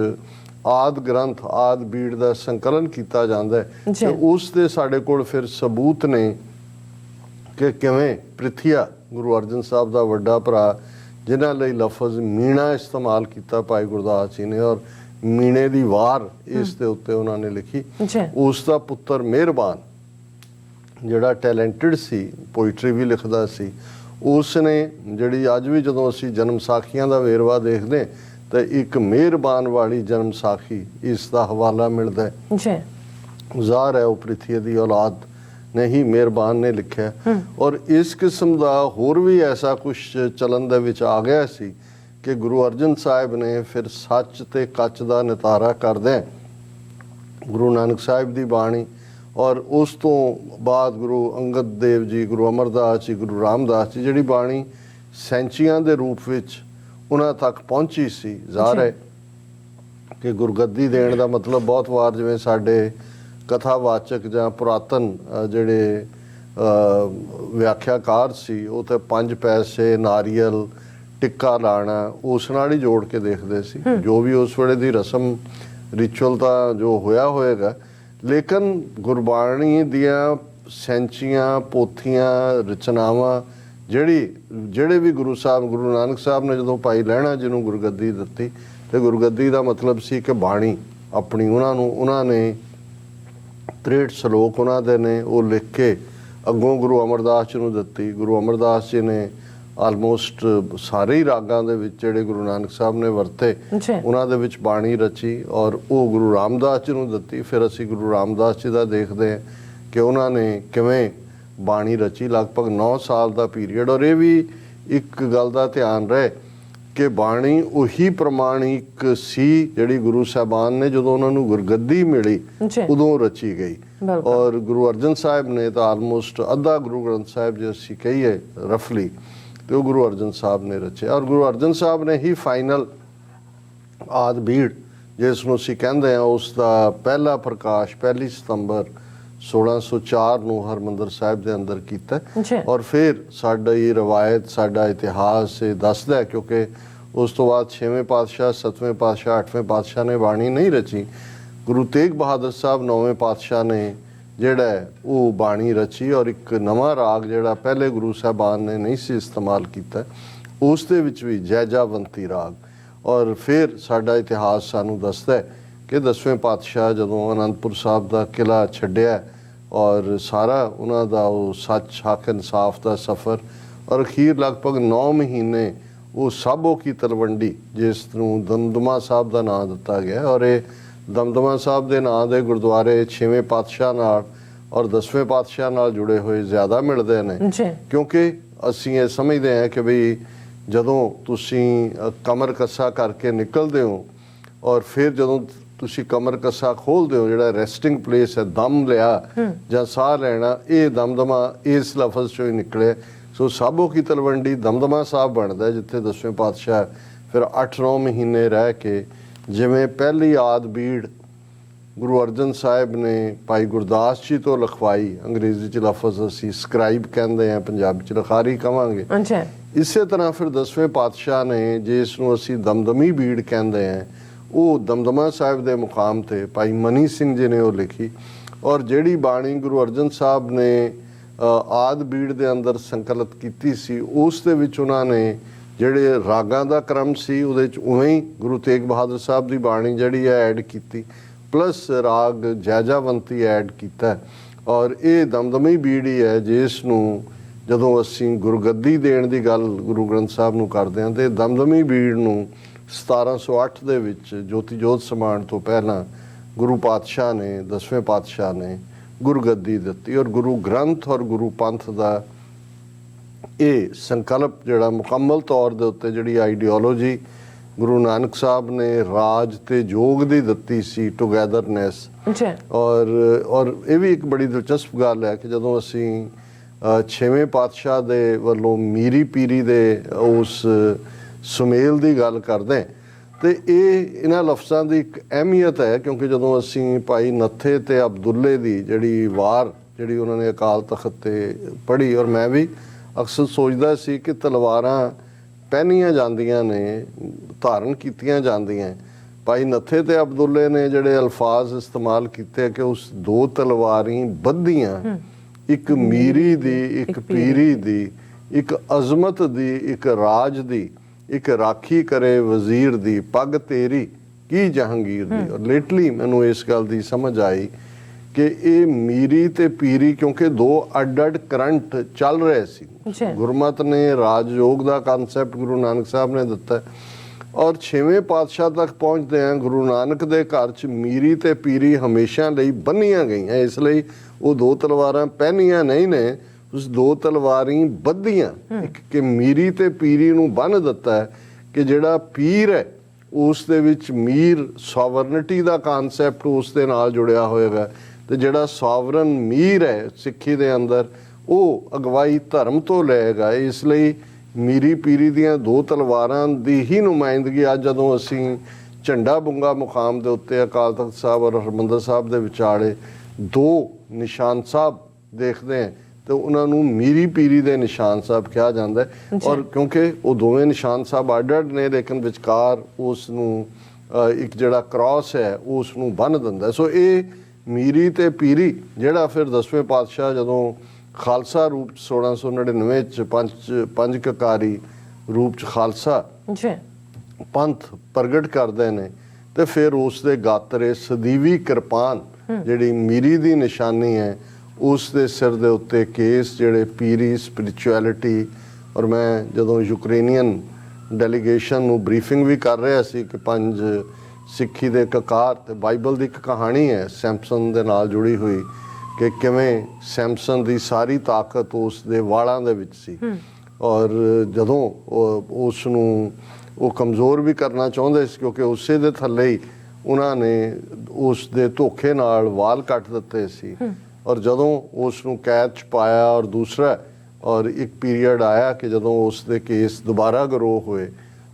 ਆਦ ਗ੍ਰੰਥ ਆਦ ਬੀੜ ਦਾ ਸੰਕਲਨ ਕੀਤਾ ਜਾਂਦਾ ਹੈ, ਤੇ ਉਸ ਦੇ ਸਾਡੇ ਕੋਲ ਫਿਰ ਸਬੂਤ ਨੇ ਕਿ ਕਿਵੇਂ ਪ੍ਰਿਥੀਆ ਗੁਰੂ ਅਰਜਨ ਸਾਹਿਬ ਦਾ ਵੱਡਾ ਭਰਾ, ਜਿਨ੍ਹਾਂ ਲਈ ਲਫ਼ਜ਼ ਮੀਣਾ ਇਸਤੇਮਾਲ ਕੀਤਾ ਭਾਈ ਗੁਰਦਾਸ ਜੀ ਨੇ, ਔਰ ਮੀਣੇ ਦੀ ਵਾਰ ਇਸ ਦੇ ਉੱਤੇ ਉਹਨਾਂ ਨੇ ਲਿਖੀ। ਉਸ ਦਾ ਪੁੱਤਰ ਮਿਹਰਬਾਨ ਜਿਹੜਾ ਟੈਲੈਂਟਡ ਸੀ, ਪੋਇਟਰੀ ਵੀ ਲਿਖਦਾ ਸੀ, ਉਸ ਨੇ ਜਿਹੜੀ ਅੱਜ ਵੀ ਜਦੋਂ ਅਸੀਂ ਜਨਮ ਸਾਖੀਆਂ ਦਾ ਵੇਰਵਾ ਦੇਖਦੇ ਤਾਂ ਇੱਕ ਮਿਹਰਬਾਨ ਵਾਲੀ ਜਨਮ ਸਾਖੀ ਇਸ ਦਾ ਹਵਾਲਾ ਮਿਲਦਾ ਹੈ। ਜ਼ਾਹਰ ਹੈ ਉਹ ਪ੍ਰਿਥੀ ਦੀ ਔਲਾਦ ਨੇ ਹੀ ਮਿਹਰਬਾਨ ਨੇ ਲਿਖਿਆ। ਔਰ ਇਸ ਕਿਸਮ ਦਾ ਹੋਰ ਵੀ ਐਸਾ ਕੁਝ ਚਲਨ ਦੇ ਵਿੱਚ ਆ ਗਿਆ ਸੀ ਕਿ ਗੁਰੂ ਅਰਜਨ ਸਾਹਿਬ ਨੇ ਫਿਰ ਸੱਚ ਤੇ ਕੱਚ ਦਾ ਨਿਤਾਰਾ ਕਰਦੇ ਗੁਰੂ ਨਾਨਕ ਸਾਹਿਬ ਦੀ ਬਾਣੀ, ਔਰ ਉਸ ਤੋਂ ਬਾਅਦ ਗੁਰੂ ਅੰਗਦ ਦੇਵ ਜੀ, ਗੁਰੂ ਅਮਰਦਾਸ ਜੀ, ਗੁਰੂ ਰਾਮਦਾਸ ਜੀ, ਜਿਹੜੀ ਬਾਣੀ ਸੈਂਚੀਆਂ ਦੇ ਰੂਪ ਵਿੱਚ ਉਹਨਾਂ ਤੱਕ ਪਹੁੰਚੀ ਸੀ। ਜ਼ਾਹਰ ਹੈ ਕਿ ਗੁਰਗੱਦੀ ਦੇਣ ਦਾ ਮਤਲਬ ਬਹੁਤ ਵਾਰ ਜਿਵੇਂ ਸਾਡੇ ਕਥਾਵਾਚਕ ਜਾਂ ਪੁਰਾਤਨ ਜਿਹੜੇ ਵਿਆਖਿਆਕਾਰ ਸੀ, ਉਹ ਤੇ 5 ਪੈਸੇ ਨਾਰੀਅਲ ਟਿੱਕਾ ਲਾਣਾ ਉਸ ਨਾਲ ਹੀ ਜੋੜ ਕੇ ਦੇਖਦੇ ਸੀ, ਜੋ ਵੀ ਉਸ ਵੇਲੇ ਦੀ ਰਸਮ ਰਿਚੁਅਲ ਤਾਂ ਜੋ ਹੋਇਆ ਹੋਏਗਾ। ਲੇਕਿਨ ਗੁਰਬਾਣੀ ਦੀਆਂ ਸੈਂਚੀਆਂ, ਪੋਥੀਆਂ, ਰਚਨਾਵਾਂ ਜਿਹੜੇ ਵੀ ਗੁਰੂ ਸਾਹਿਬ, ਗੁਰੂ ਨਾਨਕ ਸਾਹਿਬ ਨੇ ਜਦੋਂ ਭਾਈ ਲਹਿਣਾ ਜੀ ਨੂੰ ਗੁਰਗੱਦੀ ਦਿੱਤੀ, ਤੇ ਗੁਰਗੱਦੀ ਦਾ ਮਤਲਬ ਸੀ ਕਿ ਬਾਣੀ ਆਪਣੀ ਉਹਨਾਂ ਨੇ 63 ਸ਼ਲੋਕ ਉਹਨਾਂ ਦੇ ਨੇ ਉਹ ਲਿਖ ਕੇ ਅੱਗੋਂ ਗੁਰੂ ਅਮਰਦਾਸ ਜੀ ਨੂੰ ਦਿੱਤੀ। ਗੁਰੂ ਅਮਰਦਾਸ ਜੀ ਨੇ ਆਲਮੋਸਟ ਸਾਰੇ ਹੀ ਰਾਗਾਂ ਦੇ ਵਿੱਚ ਜਿਹੜੇ ਗੁਰੂ ਨਾਨਕ ਸਾਹਿਬ ਨੇ ਵਰਤੇ, ਉਹਨਾਂ ਦੇ ਵਿੱਚ ਬਾਣੀ ਰਚੀ ਔਰ ਉਹ ਗੁਰੂ ਰਾਮਦਾਸ ਜੀ ਨੂੰ ਦਿੱਤੀ। ਫਿਰ ਅਸੀਂ ਗੁਰੂ ਰਾਮਦਾਸ ਜੀ ਦਾ ਦੇਖਦੇ ਹਾਂ ਕਿ ਉਹਨਾਂ ਨੇ ਕਿਵੇਂ ਬਾਣੀ ਰਚੀ, ਲਗਭਗ 9 ਸਾਲ ਦਾ ਪੀਰੀਅਡ। ਔਰ ਇਹ ਵੀ ਇੱਕ ਗੱਲ ਦਾ ਧਿਆਨ ਰਹੇ ਕਿ ਬਾਣੀ ਉਹੀ ਪ੍ਰਮਾਣਿਕ ਸੀ ਜਿਹੜੀ ਗੁਰੂ ਸਾਹਿਬਾਨ ਨੇ ਜਦੋਂ ਉਹਨਾਂ ਨੂੰ ਗੁਰਗੱਦੀ ਮਿਲੀ ਉਦੋਂ ਰਚੀ ਗਈ। ਔਰ ਗੁਰੂ ਅਰਜਨ ਸਾਹਿਬ ਨੇ ਤਾਂ ਆਲਮੋਸਟ ਅੱਧਾ ਗੁਰੂ ਗ੍ਰੰਥ ਸਾਹਿਬ ਜੇ ਅਸੀਂ ਕਹੀਏ ਰਫਲੀ, ਤੇ ਉਹ ਗੁਰੂ ਅਰਜਨ ਸਾਹਿਬ ਨੇ ਰਚਿਆ। ਔਰ ਗੁਰੂ ਅਰਜਨ ਸਾਹਿਬ ਨੇ ਹੀ ਫਾਈਨਲ ਆਦ ਬੀੜ ਜਿਸ ਨੂੰ ਅਸੀਂ ਕਹਿੰਦੇ ਹਾਂ, ਉਸ ਦਾ ਪਹਿਲਾ ਪ੍ਰਕਾਸ਼ 1 ਸਤੰਬਰ 1604 ਨੂੰ ਹਰਮੰਦਰ ਸਾਹਿਬ ਦੇ ਅੰਦਰ ਕੀਤਾ। ਔਰ ਫਿਰ ਸਾਡੀ ਰਵਾਇਤ, ਸਾਡਾ ਇਤਿਹਾਸ ਇਹ ਦੱਸਦਾ, ਕਿਉਂਕਿ ਉਸ ਤੋਂ ਬਾਅਦ 6ਵੇਂ ਪਾਤਸ਼ਾਹ, 7ਵੇਂ ਪਾਤਸ਼ਾਹ, 8ਵੇਂ ਪਾਤਸ਼ਾਹ ਨੇ ਬਾਣੀ ਨਹੀਂ ਰਚੀ। ਗੁਰੂ ਤੇਗ ਬਹਾਦਰ ਸਾਹਿਬ 9ਵੇਂ ਪਾਤਸ਼ਾਹ ਨੇ ਜਿਹੜਾ ਉਹ ਬਾਣੀ ਰਚੀ, ਔਰ ਇੱਕ ਨਵਾਂ ਰਾਗ ਜਿਹੜਾ ਪਹਿਲੇ ਗੁਰੂ ਸਾਹਿਬਾਨ ਨੇ ਨਹੀਂ ਸੀ ਇਸਤੇਮਾਲ ਕੀਤਾ, ਉਸ ਦੇ ਵਿੱਚ ਵੀ ਜੈਜਾਵੰਤੀ ਰਾਗ। ਔਰ ਫਿਰ ਸਾਡਾ ਇਤਿਹਾਸ ਸਾਨੂੰ ਦੱਸਦਾ ਕਿ 10ਵੇਂ ਪਾਤਸ਼ਾਹ ਜਦੋਂ ਅਨੰਦਪੁਰ ਸਾਹਿਬ ਦਾ ਕਿਲ੍ਹਾ ਛੱਡਿਆ ਔਰ ਸਾਰਾ ਉਹਨਾਂ ਦਾ ਉਹ ਸੱਚ, ਹੱਕ, ਇਨਸਾਫ ਦਾ ਸਫ਼ਰ, ਔਰ ਅਖੀਰ ਲਗਭਗ 9 ਮਹੀਨੇ ਉਹ ਸਾਬੋ ਕੀ ਤਲਵੰਡੀ, ਜਿਸ ਨੂੰ ਦਮਦਮਾ ਸਾਹਿਬ ਦਾ ਨਾਂ ਦਿੱਤਾ ਗਿਆ, ਔਰ ਇਹ ਦਮਦਮਾ ਸਾਹਿਬ ਦੇ ਨਾਂ ਦੇ ਗੁਰਦੁਆਰੇ 6ਵੇਂ ਪਾਤਸ਼ਾਹ ਨਾਲ ਔਰ 10ਵੇਂ ਪਾਤਸ਼ਾਹ ਨਾਲ ਜੁੜੇ ਹੋਏ ਜ਼ਿਆਦਾ ਮਿਲਦੇ ਨੇ ਜੀ। ਕਿਉਂਕਿ ਅਸੀਂ ਇਹ ਸਮਝਦੇ ਹਾਂ ਕਿ ਵੀ ਜਦੋਂ ਤੁਸੀਂ ਕਮਰ ਕੱਸਾ ਕਰਕੇ ਨਿਕਲਦੇ ਹੋ ਔਰ ਫਿਰ ਜਦੋਂ ਤੁਸੀਂ ਕਮਰ ਕੱਸਾ ਖੋਲਦੇ ਹੋ, ਜਿਹੜਾ ਰੈਸਟਿੰਗ ਪਲੇਸ ਹੈ, ਦਮ ਲਿਆ ਜਾਂ ਸਾਹ ਲੈਣਾ, ਇਹ ਦਮਦਮਾ ਇਸ ਲਫ਼ਜ਼ ਚੋਂ ਹੀ ਨਿਕਲੇ। ਸੋ ਸਾਬੋ ਕੀ ਤਲਵੰਡੀ ਦਮਦਮਾ ਸਾਹਿਬ ਬਣਦਾ, ਜਿੱਥੇ 10ਵੇਂ ਪਾਤਸ਼ਾਹ ਫਿਰ 8-9 ਮਹੀਨੇ ਰਹਿ ਕੇ, ਜਿਵੇਂ ਪਹਿਲੀ ਆਦ ਬੀੜ ਗੁਰੂ ਅਰਜਨ ਸਾਹਿਬ ਨੇ ਭਾਈ ਗੁਰਦਾਸ ਜੀ ਤੋਂ ਲਿਖਵਾਈ, ਅੰਗਰੇਜ਼ੀ 'ਚ ਲਫ਼ਜ਼ ਅਸੀਂ ਸਕਰਾਈਬ ਕਹਿੰਦੇ ਹਾਂ, ਪੰਜਾਬੀ 'ਚ ਲਿਖਾਰੀ ਕਹਾਂਗੇ। ਇਸੇ ਤਰ੍ਹਾਂ ਫਿਰ 10ਵੇਂ ਪਾਤਸ਼ਾਹ ਨੇ, ਜਿਸ ਨੂੰ ਅਸੀਂ ਦਮਦਮੀ ਬੀੜ ਕਹਿੰਦੇ ਹਾਂ, ਉਹ ਦਮਦਮਾ ਸਾਹਿਬ ਦੇ ਮੁਕਾਮ ਤੇ ਭਾਈ ਮਨੀ ਸਿੰਘ ਜੀ ਨੇ ਉਹ ਲਿਖੀ। ਔਰ ਜਿਹੜੀ ਬਾਣੀ ਗੁਰੂ ਅਰਜਨ ਸਾਹਿਬ ਨੇ ਆਦ ਬੀੜ ਦੇ ਅੰਦਰ ਸੰਕਲਿਤ ਕੀਤੀ ਸੀ, ਉਸ ਦੇ ਵਿੱਚ ਉਹਨਾਂ ਨੇ ਜਿਹੜੇ ਰਾਗਾਂ ਦਾ ਕ੍ਰਮ ਸੀ ਉਹਦੇ 'ਚ ਉਵੇਂ ਹੀ ਗੁਰੂ ਤੇਗ ਬਹਾਦਰ ਸਾਹਿਬ ਦੀ ਬਾਣੀ ਜਿਹੜੀ ਹੈ ਐਡ ਕੀਤੀ, ਪਲੱਸ ਰਾਗ ਜੈਜਾਵੰਤੀ ਐਡ ਕੀਤਾ। ਔਰ ਇਹ ਦਮਦਮੀ ਬੀੜ ਹੀ ਹੈ ਜਿਸ ਨੂੰ ਜਦੋਂ ਅਸੀਂ ਗੁਰਗੱਦੀ ਦੇਣ ਦੀ ਗੱਲ ਗੁਰੂ ਗ੍ਰੰਥ ਸਾਹਿਬ ਨੂੰ ਕਰਦੇ ਹਾਂ, ਤੇ ਦਮਦਮੀ ਬੀੜ ਨੂੰ 1708 ਦੇ ਵਿੱਚ ਜੋਤੀ ਜੋਤ ਸਮਾਉਣ ਤੋਂ ਪਹਿਲਾਂ ਗੁਰੂ ਪਾਤਸ਼ਾਹ ਨੇ, 10ਵੇਂ ਪਾਤਸ਼ਾਹ ਨੇ ਗੁਰਗੱਦੀ ਦਿੱਤੀ। ਔਰ ਗੁਰੂ ਗ੍ਰੰਥ ਔਰ ਗੁਰੂ ਪੰਥ ਦਾ ਇਹ ਸੰਕਲਪ ਜਿਹੜਾ ਮੁਕੰਮਲ ਤੌਰ ਦੇ ਉੱਤੇ ਜਿਹੜੀ ਆਈਡੀਓਲੋਜੀ ਗੁਰੂ ਨਾਨਕ ਸਾਹਿਬ ਨੇ ਰਾਜ ਤੇ ਜੋਗ ਦੀ ਦਿੱਤੀ ਸੀ, ਟੁਗੈਦਰਨੈਸ। ਔਰ ਇਹ ਵੀ ਇੱਕ ਬੜੀ ਦਿਲਚਸਪ ਗੱਲ ਹੈ ਕਿ ਜਦੋਂ ਅਸੀਂ 6ਵੇਂ ਪਾਤਸ਼ਾਹ ਦੇ ਵੱਲੋਂ ਮੀਰੀ ਪੀਰੀ ਦੇ ਉਸ ਸੁਮੇਲ ਦੀ ਗੱਲ ਕਰਦੇ ਤੇ ਇਹ ਇਹਨਾਂ ਲਫ਼ਜ਼ਾਂ ਦੀ ਇੱਕ ਅਹਿਮੀਅਤ ਹੈ, ਕਿਉਂਕਿ ਜਦੋਂ ਅਸੀਂ ਭਾਈ ਨੱਥੇ ਤੇ ਅਬਦੁੱਲੇ ਦੀ ਜਿਹੜੀ ਵਾਰ ਜਿਹੜੀ ਉਹਨਾਂ ਨੇ ਅਕਾਲ ਤਖਤ ਤੇ ਪੜ੍ਹੀ, ਔਰ ਮੈਂ ਵੀ ਅਕਸਰ ਸੋਚਦਾ ਸੀ ਕਿ ਤਲਵਾਰਾਂ ਪਹਿਨੀਆਂ ਜਾਂਦੀਆਂ ਨੇ, ਧਾਰਨ ਕੀਤੀਆਂ ਜਾਂਦੀਆਂ। ਭਾਈ ਨੱਥੇ ਤੇ ਅਬਦੁੱਲੇ ਨੇ ਜਿਹੜੇ ਅਲਫਾਜ਼ ਇਸਤੇਮਾਲ ਕੀਤੇ ਕਿ ਉਸ ਦੋ ਤਲਵਾਰੀ ਬੱਧੀਆਂ, ਇੱਕ ਮੀਰੀ ਦੀ, ਇੱਕ ਪੀਰੀ ਦੀ, ਇੱਕ ਅਜ਼ਮਤ ਦੀ, ਇੱਕ ਰਾਜ ਦੀ, ਇੱਕ ਰਾਖੀ ਕਰੇ ਵਜ਼ੀਰ ਦੀ, ਪੱਗ ਤੇਰੀ ਕੀ ਜਹਾਂਗੀਰ ਦੀ। ਔਰ ਲੇਟਲੀ ਮੈਨੂੰ ਇਸ ਗੱਲ ਦੀ ਸਮਝ ਆਈ ਕਿ ਇਹ ਮੀਰੀ ਤੇ ਪੀਰੀ ਕਿਉਂਕਿ ਦੋ ਅੱਡ-ਅੱਡ ਕਰੰਟ ਚੱਲ ਰਹੇ ਸੀ। ਗੁਰਮਤ ਨੇ ਰਾਜਯੋਗ ਦਾ ਕਨਸੈਪਟ ਗੁਰੂ ਨਾਨਕ ਸਾਹਿਬ ਨੇ ਦਿੱਤਾ, ਔਰ 6ਵੇਂ ਪਾਤਸ਼ਾਹ ਤੱਕ ਪਹੁੰਚਦੇ ਆ ਗੁਰੂ ਨਾਨਕ ਦੇ ਘਰ 'ਚ ਮੀਰੀ ਤੇ ਪੀਰੀ ਹਮੇਸ਼ਾ ਲਈ ਬੰਨੀਆਂ ਗਈਆਂ। ਇਸ ਲਈ ਉਹ ਦੋ ਤਲਵਾਰਾਂ ਪਹਿਨੀਆਂ ਨਹੀਂ ਨੇ, ਉਸ ਦੋ ਤਲਵਾਰੀ ਬੱਧੀਆਂ, ਇੱਕ ਕਿ ਮੀਰੀ ਤੇ ਪੀਰੀ ਨੂੰ ਬੰਨ੍ਹ ਦਿੱਤਾ ਹੈ ਕਿ ਜਿਹੜਾ ਪੀਰ ਹੈ ਉਸ ਦੇ ਵਿੱਚ ਮੀਰ ਸੋਵਰਨਿਟੀ ਦਾ ਕਨਸੈਪਟ ਉਸ ਦੇ ਨਾਲ ਜੁੜਿਆ ਹੋਏਗਾ, ਤੇ ਜਿਹੜਾ ਸੋਵਰਨ ਮੀਰ ਹੈ ਸਿੱਖੀ ਦੇ ਅੰਦਰ ਉਹ ਅਗਵਾਈ ਧਰਮ ਤੋਂ ਲਏਗਾ। ਇਸ ਲਈ ਮੀਰੀ ਪੀਰੀ ਦੀਆਂ ਦੋ ਤਲਵਾਰਾਂ ਦੀ ਹੀ ਨੁਮਾਇੰਦਗੀ ਅੱਜ ਜਦੋਂ ਅਸੀਂ ਝੰਡਾ ਬੁੰਗਾ ਮੁਕਾਮ ਦੇ ਉੱਤੇ ਅਕਾਲ ਤਖਤ ਸਾਹਿਬ ਔਰ ਹਰਿਮੰਦਰ ਸਾਹਿਬ ਦੇ ਵਿਚਾਲੇ ਦੋ ਨਿਸ਼ਾਨ ਸਾਹਿਬ ਦੇਖਦੇ ਹਾਂ ਤੇ ਉਹਨਾਂ ਨੂੰ ਮੀਰੀ ਪੀਰੀ ਦੇ ਨਿਸ਼ਾਨ ਸਾਹਿਬ ਕਿਹਾ ਜਾਂਦਾ ਹੈ। ਔਰ ਕਿਉਂਕਿ ਉਹ ਦੋਵੇਂ ਨਿਸ਼ਾਨ ਸਾਹਿਬ ਅੱਡ-ਅੱਡ ਨੇ, ਲੇਕਿਨ ਵਿਚਕਾਰ ਉਸ ਨੂੰ ਇੱਕ ਜਿਹੜਾ ਕ੍ਰਾਸ ਹੈ ਉਸ ਨੂੰ ਬੰਨ੍ਹ ਦਿੰਦਾ। ਸੋ ਇਹ ਮੀਰੀ ਤੇ ਪੀਰੀ ਜਿਹੜਾ ਫਿਰ 10ਵੇਂ ਪਾਤਸ਼ਾਹ ਜਦੋਂ ਖਾਲਸਾ ਰੂਪ 1699 ਚ ਪੰਜ ਕਕਾਰੀ ਰੂਪ ਚ ਖਾਲਸਾ ਪੰਥ ਪ੍ਰਗਟ ਕਰਦੇ ਨੇ, ਤੇ ਫਿਰ ਉਸ ਦੇ ਗਾਤਰੇ ਸਦੀਵੀ ਕਿਰਪਾਨ ਜਿਹੜੀ ਮੀਰੀ ਦੀ ਨਿਸ਼ਾਨੀ ਹੈ, ਉਸ ਦੇ ਸਿਰ ਦੇ ਉੱਤੇ ਕੇਸ ਜਿਹੜੇ ਪੀਰੀ ਸਪਿਰਿਚੁਅਲਿਟੀ। ਔਰ ਮੈਂ ਜਦੋਂ ਯੂਕਰੇਨੀਅਨ ਡੈਲੀਗੇਸ਼ਨ ਨੂੰ ਬਰੀਫਿੰਗ ਵੀ ਕਰ ਰਿਹਾ ਸੀ ਕਿ 5 ਸਿੱਖੀ ਦੇ ਕਕਾਰ ਤੇ ਬਾਈਬਲ ਦੀ ਇੱਕ ਕਹਾਣੀ ਹੈ ਸੈਮਸਨ ਦੇ ਨਾਲ ਜੁੜੀ ਹੋਈ ਕਿ ਕਿਵੇਂ ਸੈਮਸਨ ਦੀ ਸਾਰੀ ਤਾਕਤ ਉਸ ਦੇ ਵਾਲਾਂ ਦੇ ਵਿੱਚ ਸੀ, ਔਰ ਜਦੋਂ ਉਸ ਨੂੰ ਉਹ ਕਮਜ਼ੋਰ ਵੀ ਕਰਨਾ ਚਾਹੁੰਦੇ ਸੀ ਕਿਉਂਕਿ ਉਸੇ ਦੇ ਥੱਲੇ ਹੀ ਉਹਨਾਂ ਨੇ ਉਸ ਦੇ ਧੋਖੇ ਨਾਲ ਵਾਲ ਕੱਟ ਦਿੱਤੇ ਸੀ। ਔਰ ਜਦੋਂ ਉਸ ਨੂੰ ਕੈਦ 'ਚ ਪਾਇਆ ਔਰ ਦੂਸਰਾ ਔਰ ਇੱਕ ਪੀਰੀਅਡ ਆਇਆ ਕਿ ਜਦੋਂ ਉਸ ਦੇ ਕੇਸ ਦੁਬਾਰਾ ਗਰੋ ਹੋਏ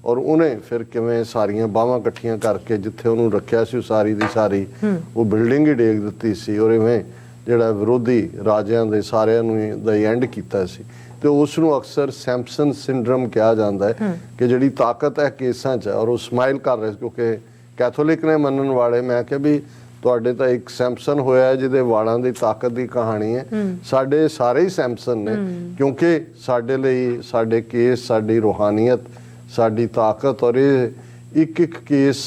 ਔਰ ਉਹਨੇ ਫਿਰ ਕਿਵੇਂ ਸਾਰੀਆਂ ਬਾਹਾਂ ਇਕੱਠੀਆਂ ਕਰਕੇ ਜਿੱਥੇ ਉਹਨੂੰ ਰੱਖਿਆ ਸੀ ਉਹ ਸਾਰੀ ਦੀ ਸਾਰੀ ਉਹ ਬਿਲਡਿੰਗ ਹੀ ਡੇਗ ਦਿੱਤੀ ਸੀ, ਔਰ ਇਵੇਂ ਜਿਹੜਾ ਵਿਰੋਧੀ ਰਾਜਿਆਂ ਦੇ ਸਾਰਿਆਂ ਨੂੰ ਦਾ ਐਂਡ ਕੀਤਾ ਸੀ। ਤੇ ਉਸ ਨੂੰ ਅਕਸਰ ਸੈਮਸਨ ਸਿੰਡਰਮ ਕਿਹਾ ਜਾਂਦਾ ਹੈ ਕਿ ਜਿਹੜੀ ਤਾਕਤ ਹੈ ਕੇਸਾਂ 'ਚ। ਔਰ ਉਹ ਸਮਾਈਲ ਕਰ ਰਹੇ ਕਿਉਂਕਿ ਕੈਥੋਲਿਕ ਨੇ ਮੰਨਣ ਵਾਲੇ, ਮੈਂ ਕਿਹਾ ਵੀ ਤੁਹਾਡੇ ਤਾਂ ਇੱਕ ਸੈਮਸਨ ਹੋਇਆ ਜਿਹਦੇ ਵਾਲਾਂ ਦੀ ਤਾਕਤ ਦੀ ਕਹਾਣੀ ਹੈ, ਸਾਡੇ ਸਾਰੇ ਹੀ ਸੈਮਸਨ ਨੇ, ਕਿਉਂਕਿ ਸਾਡੇ ਲਈ ਸਾਡੇ ਕੇਸ, ਸਾਡੀ ਰੂਹਾਨੀਅਤ, ਸਾਡੀ ਤਾਕਤ, ਔਰ ਇਹ ਇੱਕ ਇੱਕ ਕੇਸ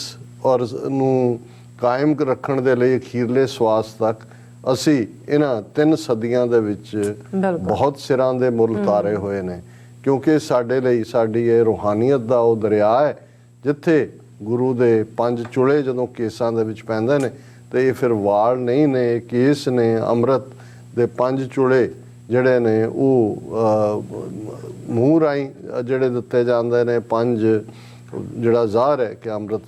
ਔਰ ਨੂੰ ਕਾਇਮ ਰੱਖਣ ਦੇ ਲਈ ਅਖੀਰਲੇ ਸਵਾਸ ਤੱਕ ਅਸੀਂ ਇਹਨਾਂ 3 ਸਦੀਆਂ ਦੇ ਵਿੱਚ ਬਹੁਤ ਸਿਰਾਂ ਦੇ ਮੁੱਲ ਤਾਰੇ ਹੋਏ ਨੇ, ਕਿਉਂਕਿ ਸਾਡੇ ਲਈ ਸਾਡੀ ਇਹ ਰੂਹਾਨੀਅਤ ਦਾ ਉਹ ਦਰਿਆ ਹੈ ਜਿੱਥੇ ਗੁਰੂ ਦੇ 5 ਚੁਲੇ ਜਦੋਂ ਕੇਸਾਂ ਦੇ ਵਿੱਚ ਪੈਂਦੇ ਨੇ ਤੇ ਇਹ ਫਿਰ ਵਾਲ ਨਹੀਂ ਨੇ, ਕੇਸ ਨੇ। ਅੰਮ੍ਰਿਤ ਦੇ 5 ਚੁਲੇ ਜਿਹੜੇ ਨੇ ਉਹ ਮੂੰਹ ਰਾਹੀਂ ਜਿਹੜੇ ਦਿੱਤੇ ਜਾਂਦੇ ਨੇ। 5 ਜਿਹੜਾ ਜ਼ਾਹਰ ਹੈ ਕਿ ਅੰਮ੍ਰਿਤ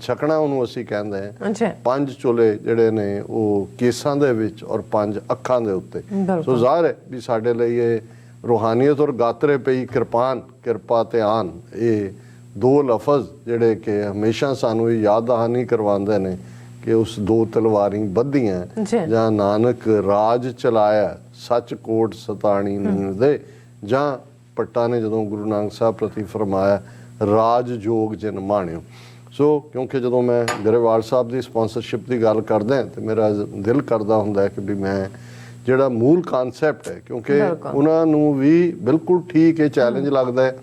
ਛਕਣਾ ਉਹਨੂੰ ਅਸੀਂ ਕਹਿੰਦੇ ਹਾਂ। 5 ਚੁਲੇ ਜਿਹੜੇ ਨੇ ਉਹ ਕੇਸਾਂ ਦੇ ਵਿੱਚ ਔਰ 5 ਅੱਖਾਂ ਦੇ ਉੱਤੇ। ਸੋ ਜ਼ਾਹਰ ਹੈ ਵੀ ਸਾਡੇ ਲਈ ਇਹ ਰੂਹਾਨੀਅਤ ਔਰ ਗਾਤਰੇ ਪਈ ਕਿਰਪਾਨ, ਕਿਰਪਾ ਤੇ ਆਨ, ਇਹ 2 ਲਫ਼ਜ਼ ਜਿਹੜੇ ਕਿ ਹਮੇਸ਼ਾ ਸਾਨੂੰ ਇਹ ਯਾਦ ਦਹਾਨੀ ਕਰਵਾਉਂਦੇ ਨੇ ਕਿ ਉਸ 2 ਤਲਵਾਰੀ ਬੱਧੀਆਂ ਜਾਂ ਨਾਨਕ ਰਾਜ ਚਲਾਇਆ ਸੱਚ ਕੋਟ ਸਤਾਣੀ ਨੀਂਦ ਦੇ, ਜਾਂ ਪੱਟਾ ਨੇ ਜਦੋਂ ਗੁਰੂ ਨਾਨਕ ਸਾਹਿਬ ਪ੍ਰਤੀ ਫਰਮਾਇਆ ਰਾਜ ਜੋਗ ਜਿਨ ਮਾਣਿਓ। ਸੋ ਕਿਉਂਕਿ ਜਦੋਂ ਮੈਂ ਗਰੇਵਾਲ ਸਾਹਿਬ ਦੀ ਸਪਾਂਸਰਸ਼ਿਪ ਦੀ ਗੱਲ ਕਰਦਾ ਤੇ ਮੇਰਾ ਦਿਲ ਕਰਦਾ ਹੁੰਦਾ ਹੈ ਕਿ ਵੀ ਮੈਂ ਜਿਹੜਾ ਮੂਲ ਕਨਸੈਪਟ ਹੈ, ਕਿਉਂਕਿ ਉਹਨਾਂ ਨੂੰ ਵੀ ਬਿਲਕੁਲ ਠੀਕ ਇਹ ਚੈਲੰਜ ਲੱਗਦਾ ਹੈ